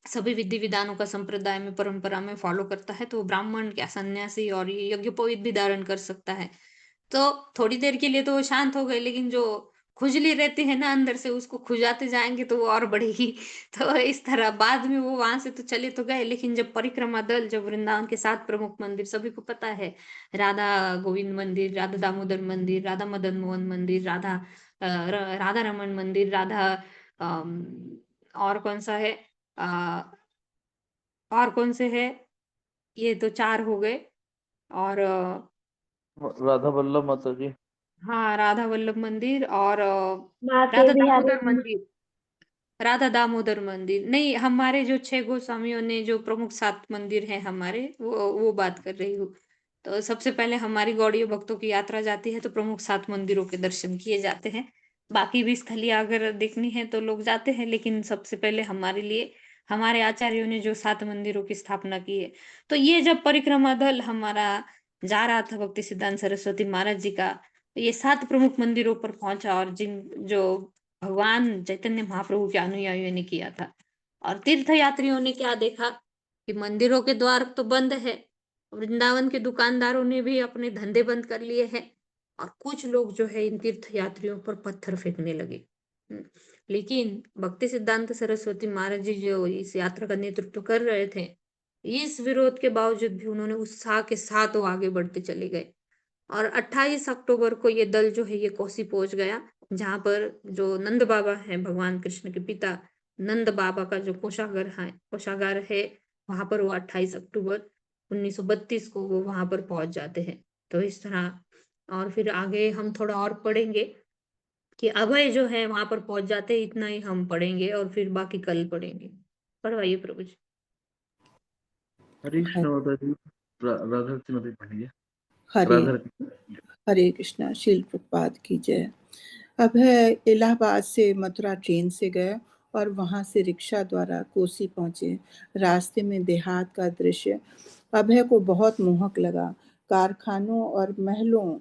सभी विधि विधानों का संप्रदाय में परंपरा में फॉलो करता है, तो वो ब्राह्मण क्या सन्यासी और ये यज्ञोपवीत भी धारण कर सकता है। तो थोड़ी देर के लिए तो वो शांत हो गए, लेकिन जो खुजली रहती है ना अंदर से, उसको खुजाते जाएंगे तो वो और बढ़ेगी। तो इस तरह बाद में वो वहां से तो चले तो गए, लेकिन जब परिक्रमा दल, जब वृंदावन के 7 प्रमुख मंदिर सभी को पता है, राधा गोविंद मंदिर, राधा दामोदर मंदिर, राधा मदन मोहन मंदिर, राधा रमन मंदिर, राधा और कौन सा है, अ, और कौन से है, ये तो 4 हो गए। और राधा वल्लभ माता जी, हाँ, राधा वल्लभ मंदिर और माते राधा बिहारी दामोदर मंदिर, राधा दामोदर मंदिर नहीं, हमारे जो 6 गोस्वामियों ने जो प्रमुख 7 मंदिर हैं हमारे, वो बात कर रही हूँ। तो सबसे पहले हमारी गौड़ीय भक्तों की यात्रा जाती है तो प्रमुख 7 मंदिरों के दर्शन किए जाते हैं। बाकी भी स्थलियाँ अगर देखनी है तो लोग जाते हैं, लेकिन सबसे पहले हमारे लिए हमारे आचार्यों ने जो 7 मंदिरों की स्थापना की है। तो ये जब परिक्रमा दल हमारा जा रहा था भक्ति सिद्धांत सरस्वती महाराज जी का, तो ये 7 प्रमुख मंदिरों पर पहुंचा और जिन जो भगवान चैतन्य महाप्रभु के अनुयायियों ने किया था। और तीर्थ यात्रियों ने क्या देखा कि मंदिरों के द्वार तो बंद है, वृंदावन के दुकानदारों ने भी अपने धंधे बंद कर लिए हैं, और कुछ लोग जो है इन तीर्थ यात्रियों पर पत्थर फेंकने लगे। लेकिन भक्ति सिद्धांत सरस्वती महाराज जी जो इस यात्रा का नेतृत्व कर रहे थे, इस विरोध के बावजूद भी उन्होंने उत्साह के साथ वो आगे बढ़ते चले गए। और 28 अक्टूबर को ये दल जो है ये कोसी पहुंच गया, जहां पर जो नंद बाबा हैं, भगवान कृष्ण के पिता नंद बाबा का जो कोषागार है, वहां पर वो 28 अक्टूबर 1932 को वो वहां पर पहुंच जाते हैं। तो इस तरह, और फिर आगे हम थोड़ा और पढ़ेंगे कि अभय जो है वहां पर पहुंच जाते हैं, इतना ही हम पढ़ेंगे और फिर बाकी कल पढ़ेंगे। पढ़वाइए प्रभु जी। हरे कृष्ण माता जी, राधा जी मत पढ़िए। हरे राधा हरे कृष्णा। शील प्रभुपाद की जय। अब है इलाहाबाद से मथुरा ट्रेन से गए और वहां से रिक्शा द्वारा कोसी पहुंचे। रास्ते में देहात का दृश्य अभय को बहुत मोहक लगा। कारखानों और महलों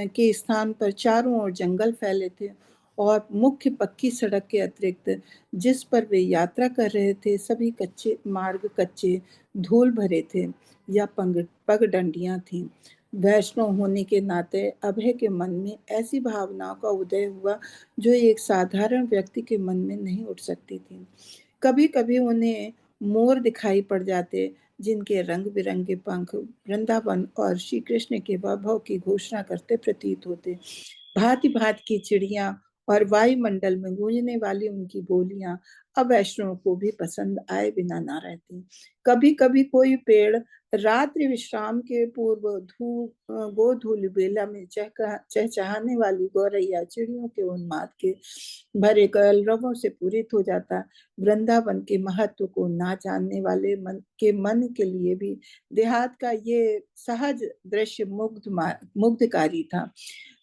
के स्थान पर चारों ओर जंगल फैले थे और मुख्य पक्की सड़क के अतिरिक्त जिस पर वे यात्रा कर रहे थे सभी कच्चे मार्ग, कच्चे धूल भरे थे या पगडंडियां थीं। वैष्णव होने के नाते अभय के मन में ऐसी भावनाओं का उदय हुआ जो एक साधारण व्यक्ति के मन में नहीं उठ सकती थी। कभी कभी उन्हें मोर दिखाई पड़ जाते जिनके रंग बिरंगे पंख वृंदावन और श्री कृष्ण के वैभव की घोषणा करते प्रतीत होते। भांति भांति की चिड़िया और वायुमंडल में गूंजने वाली उनकी बोलियां अब वैष्णव को भी पसंद आए बिना ना रहती। कभी कभी कोई पेड़ रात्रि विश्राम के पूर्व गोधूलि बेला में चहचहाने वाली गौरैया चिड़ियों के उन्माद के भरे कलरवों से पूरित हो जाता। वृंदावन के महत्व को ना जानने वाले मन के लिए भी देहात का ये सहज दृश्य मुग्धकारी था।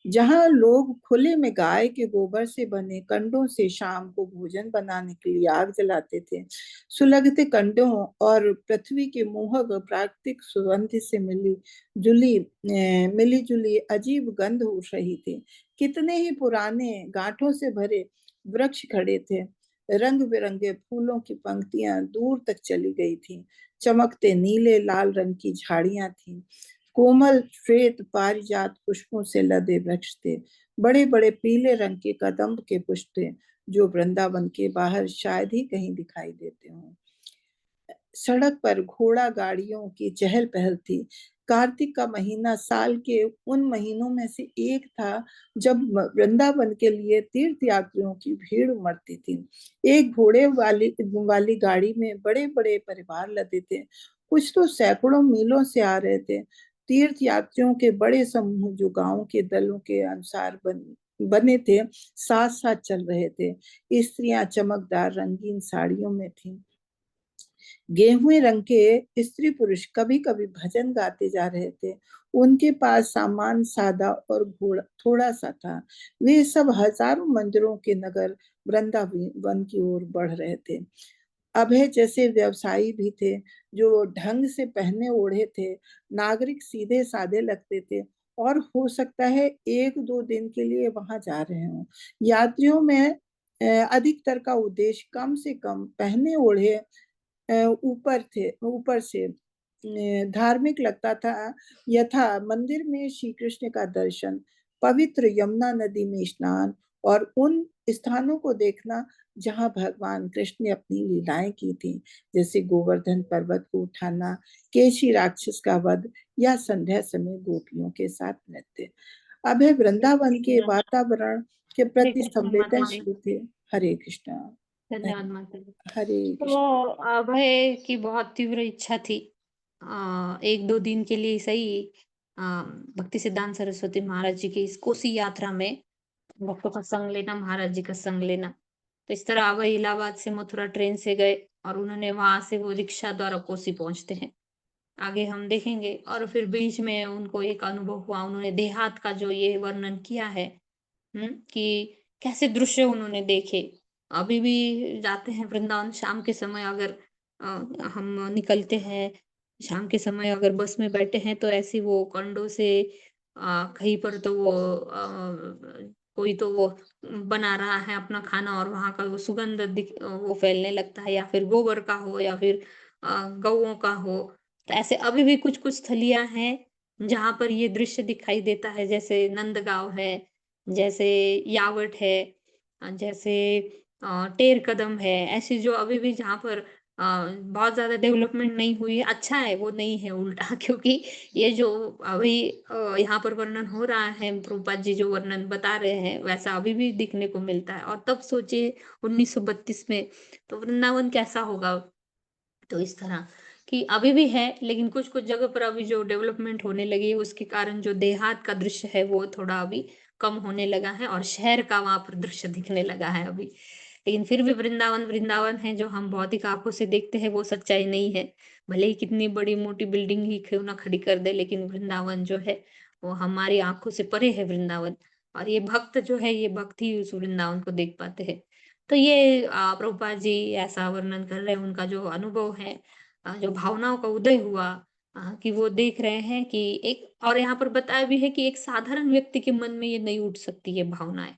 जहां लोग खुले में गाय के गोबर से बने कंडों से शाम को भोजन बनाने के लिए आग जलाते थे। सुलगते कंडों और पृथ्वी के मोहक प्राकृतिक सुगंध से मिली जुली अजीब गंध उठ रही थी। कितने ही पुराने गांठों से भरे वृक्ष खड़े थे। रंग बिरंगे फूलों की पंक्तियां दूर तक चली गई थी। चमकते नीले लाल रंग की झाड़ियां थी। कोमल श्वेत पारिजात पुष्पों से लदे वृक्ष थे। बड़े बड़े पीले रंग के कदम्ब के पुष्प थे जो वृंदावन के बाहर शायद ही कहीं दिखाई देते हों। सड़क पर घोड़ा गाड़ियों की चहल पहल थी। कार्तिक का महीना साल के उन महीनों में से एक था जब वृंदावन के लिए तीर्थ यात्रियों की भीड़ उमड़ती थी। एक घोड़े वाली गाड़ी में बड़े बड़े परिवार लदे थे। कुछ तो सैकड़ों मीलों से आ रहे थे। तीर्थ यात्रियों के बड़े समूह जो गांव के दलों के अनुसार बने थे साथ साथ चल रहे थे। स्त्रियां चमकदार रंगीन साड़ियों में थीं। गेहुए रंग के स्त्री पुरुष कभी कभी भजन गाते जा रहे थे। उनके पास सामान सादा और घोड़ा थोड़ा सा था। वे सब हजारों मंदिरों के नगर वृंदावन की ओर बढ़ रहे थे। अभय जैसे व्यवसायी भी थे जो ढंग से पहने ओढ़े थे। नागरिक सीधे साधे लगते थे और हो सकता है 1-2 दिन के लिए वहां जा रहे हों। यात्रियों में अधिकतर का उद्देश्य कम से कम पहने ओढ़े ऊपर से धार्मिक लगता था। यथा मंदिर में श्री कृष्ण का दर्शन, पवित्र यमुना नदी में स्नान और उन स्थानों को देखना जहां भगवान कृष्ण ने अपनी लीलाएं की थी, जैसे गोवर्धन पर्वत को उठाना, केशी राक्षस का वध या संध्या समय गोपियों के साथ नृत्य। अभय वृंदावन के वातावरण के हरे प्रति कृष्ण माता जी, संवेदनशील थे। हरे कृष्ण। धन्यवाद माता जी। हरे तो कृष्ण। अभय की बहुत तीव्र इच्छा थी 1-2 दिन के लिए सही अ, भक्ति सिद्धांत सरस्वती महाराज जी की इस कोसी यात्रा में भक्तों का संग लेना, महाराज जी का संग लेना। तो इस तरह अभय इलाहाबाद से मथुरा ट्रेन से गए और उन्होंने वहां से वो रिक्शा द्वारा कोसी पहुंचते हैं। आगे हम देखेंगे और फिर बीच में उनको एक अनुभव हुआ, उन्होंने देहात का जो ये वर्णन किया है कि कैसे दृश्य उन्होंने देखे। अभी भी जाते हैं वृंदावन शाम के समय अगर अ, हम निकलते हैं, शाम के समय अगर बस में बैठे हैं तो ऐसे वो कंडों से कहीं पर तो वो कोई तो वो बना रहा है अपना खाना और वहाँ का वो सुगंध वो फैलने लगता है या फिर गोबर का हो या फिर गौओं का हो। तो ऐसे अभी भी कुछ-कुछ स्थलियाँ हैं, जहाँ पर ये दृश्य दिखाई देता है जैसे नंदगाँव है, जैसे यावट है जैसे टेर कदम है, ऐसी जो अभी भी जहाँ पर बहुत ज़्यादा डेवलपमेंट नहीं हुई है, अच्छा है वो नहीं है उल्टा क्योंकि ये जो अभी यहाँ पर वर्णन हो रहा है, प्रभुपाद जी जो वर्णन बता रहे हैं, वैसा अभी भी दिखने को मिलता है और तब सोचिए 1932 में तो वृंदावन कैसा होगा? तो इस तरह कि अभी भी है, लेकिन कुछ-कुछ जगह पर अभी जो डेवलपमेंट होने लगी है, उसके कारण जो देहात का दृश्य है, वो थोड़ा अभी कम होने लगा है और शहर का वहाँ पर दृश्य दिखने लगा है अभी। लेकिन फिर भी वृंदावन, वृंदावन है, जो हम भौतिक आँखों से देखते हैं, वो सच्चाई नहीं है। भले ही कितनी बड़ी-मोटी बिल्डिंग ही क्यों ना खड़ी कर दे, लेकिन वृंदावन जो है, वो हमारी आँखों से परे है वृंदावन और ये भक्त जो है, ये भक्त ही उस वृंदावन को देख पाते हैं। तो ये प्रभुपाद जी ऐसा वर्णन कर रहे हैं, उनका जो अनुभव है जो भावनाओं का उदय हुआ कि वो देख रहे हैं कि एक और यहाँ पर बताया भी है कि एक साधारण व्यक्ति के मन में ये नहीं उठ सकती ये भावनाएँ।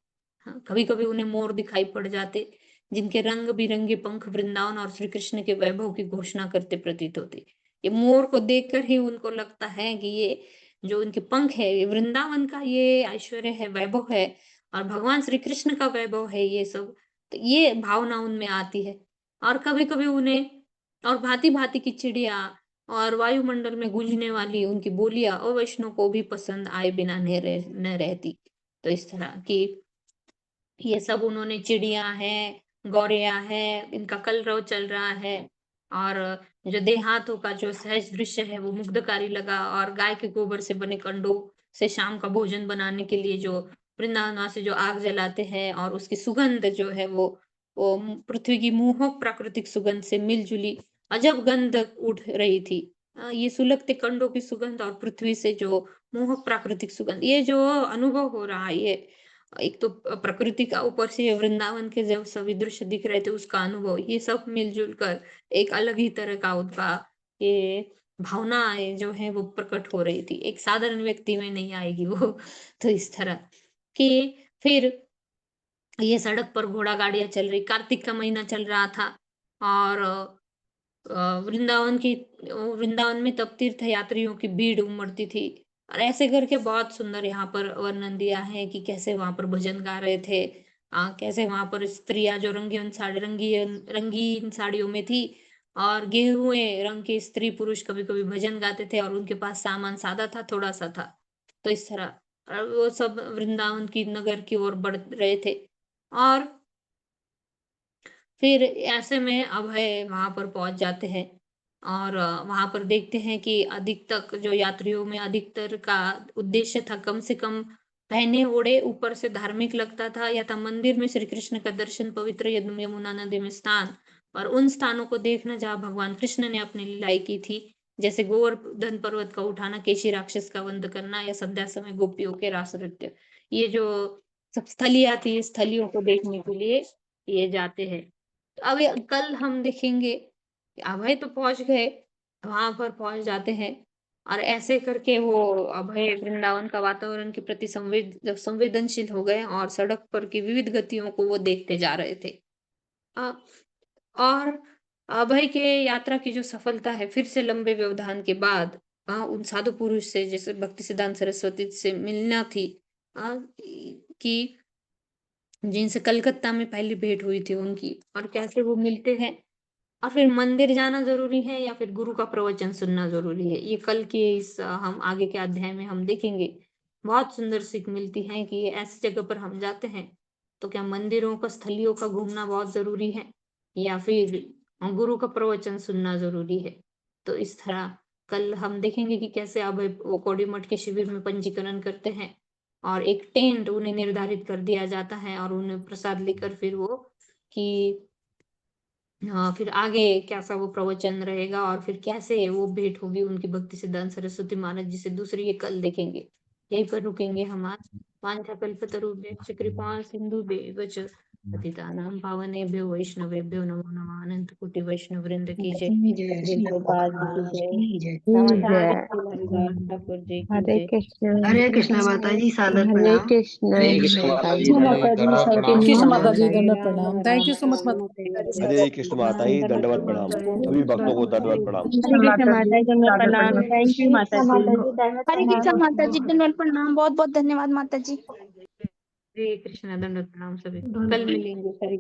हाँ, कभी-कभी उन्हें मोर दिखाई पड़ जाते, जिनके रंग-बिरंगे पंख वृंदावन और श्री कृष्ण के वैभव की घोषणा करते प्रतीत होते। ये मोर को देखकर ही उनको लगता है कि ये जो उनके पंख है, ये वृंदावन का ये ऐश्वर्य है, वैभव है और भगवान श्री कृष्ण का वैभव है ये सब। तो ये भावना उनमें आती है और कभी-कभी उन्हें और भांति-भांति की चिड़िया और वायुमंडल में गूंजने वाली उनकी बोलियाँ अवैष्णव को भी पसंद आए बिना न रहती। तो इस तरह की ये सब उन्होंने चिड़िया हैं, गौरैया है, इनका कलरव चल रहा है और जो देहातों का जो सहज दृश्य है वो मुग्धकारी लगा और गाय के गोबर से बने कंडों से शाम का भोजन बनाने के लिए जो वृंदावनवासी जो आग जलाते हैं और उसकी सुगंध जो है वो पृथ्वी की मोहक प्राकृतिक सुगंध से मिलजुली अजब गंध उठ रही थी। ये सुलगते कंडों की सुगंध और पृथ्वी से जो मोहक प्राकृतिक सुगंध, ये जो अनुभव हो रहा है ये एक तो प्रकृति का ऊपर से वृंदावन के जब सभी दृश्य दिख रहे थे उसका अनुभव, ये सब मिलजुल कर एक अलग ही तरह का उनका ये भावनाएँ जो है वो प्रकट हो रही थी। एक साधारण व्यक्ति में नहीं आएगी वो। तो इस तरह कि फिर ये सड़क पर घोड़ा गाड़ियाँ चल रही, कार्तिक का महीना चल रहा था और वृंदावन में तब तीर्थ यात्रियों की भीड़ उमड़ती थी और ऐसे करके बहुत सुंदर यहाँ पर वर्णन दिया है कि कैसे वहां पर भजन गा रहे थे कैसे वहां पर स्त्रियां जो रंगीन साड़ियों में थी और गेरुए रंग के स्त्री पुरुष कभी कभी भजन गाते थे और उनके पास सामान सादा था थोड़ा सा था। तो इस तरह और वो सब वृंदावन की नगर की ओर बढ़ रहे थे और फिर ऐसे में अभय वहाँ पर पहुँच जाते हैं और वहाँ पर देखते हैं कि अधिक तक जो यात्रियों में अधिकतर का उद्देश्य था कम से कम पहने ओढ़े ऊपर से धार्मिक लगता था, या था मंदिर में श्री कृष्ण का दर्शन, पवित्र यमुना नदी में स्नान, और उन स्थानों को देखना जहाँ भगवान कृष्ण ने अपनी लीलाएं की थी, जैसे गोवर्धन पर्वत का उठाना, केशी राक्षस का वध करना, या संध्या समय गोपियों के रास नृत्य। ये जो सब स्थलियां थी, स्थलियों को देखने के लिए ये जाते हैं। तो अब कल हम देखेंगे अभय तो पहुंच गए, वहां पर पहुंच जाते हैं, और ऐसे करके वो अभय वृंदावन का वातावरण के प्रति संवेदनशील हो गए, और सड़क पर की विविध गतियों को वो देखते जा रहे थे। और अभय के यात्रा की जो सफलता है, फिर से लंबे व्यवधान के बाद उन साधु पुरुष से, जैसे भक्ति सिद्धांत सरस्वती से मिलना थी, कि जिनसे कलकत्ता में पहली भेंट हुई थी उनकी, और कैसे वो मिलते हैं, और फिर मंदिर जाना जरूरी है या फिर गुरु का प्रवचन सुनना जरूरी है, ये कल के इस हम आगे के अध्याय में हम देखेंगे। बहुत सुंदर सीख मिलती है कि ऐसी जगह पर हम जाते हैं तो क्या मंदिरों का, स्थलियों का घूमना बहुत जरूरी है, या फिर गुरु का प्रवचन सुनना जरूरी है। तो इस तरह कल हम देखेंगे कि कैसे अब वो कौड़ी मठ के शिविर में पंजीकरण करते हैं, और एक टेंट उन्हें निर्धारित कर दिया जाता है, और उन्हें प्रसाद लेकर फिर वो कि हाँ, फिर आगे कैसा वो प्रवचन रहेगा, और फिर कैसे वो भेंट होगी उनकी भक्ति सिद्धांत सरस्वती महाराज जी से, दूसरी ये कल देखेंगे। यहीं पर रुकेंगे हम आज। वाञ्छाकल्पतरुभ्यश्च कृपा सिन्धुभ्येव च पतितानां पावनेभ्यो वैष्णवेभ्यो नमो नमः। अनंत कोटि वैष्णव वृंद की जय। श्रील प्रभुपाद जी की जय। नमस्कार हरिदास ठाकुर जी की हरे जय। कृष्ण हरे कृष्ण माता जी, सादर हरे प्रणाम। कृष्ण हरे कृष्ण माता जी, माता जी, दंडवत सबके प्रणाम। कृष्ण हरे माता जी, कृष्ण। दंडवत प्रणाम। थैंक यू सो मच माता। हरे कृष्ण माता जी, दंडवत प्रणाम। सभी भक्तों को दंडवत प्रणाम। हरे कृष्ण माता जी दंडवत प्रणाम। थैंक यू माता जी। हरे कृष्ण माता जी, धन्यवाद प्रणाम। बहुत बहुत धन्यवाद माता जी। हरे कृष्ण, दंडवत प्रणाम सभी। कल मिलेंगे। हरे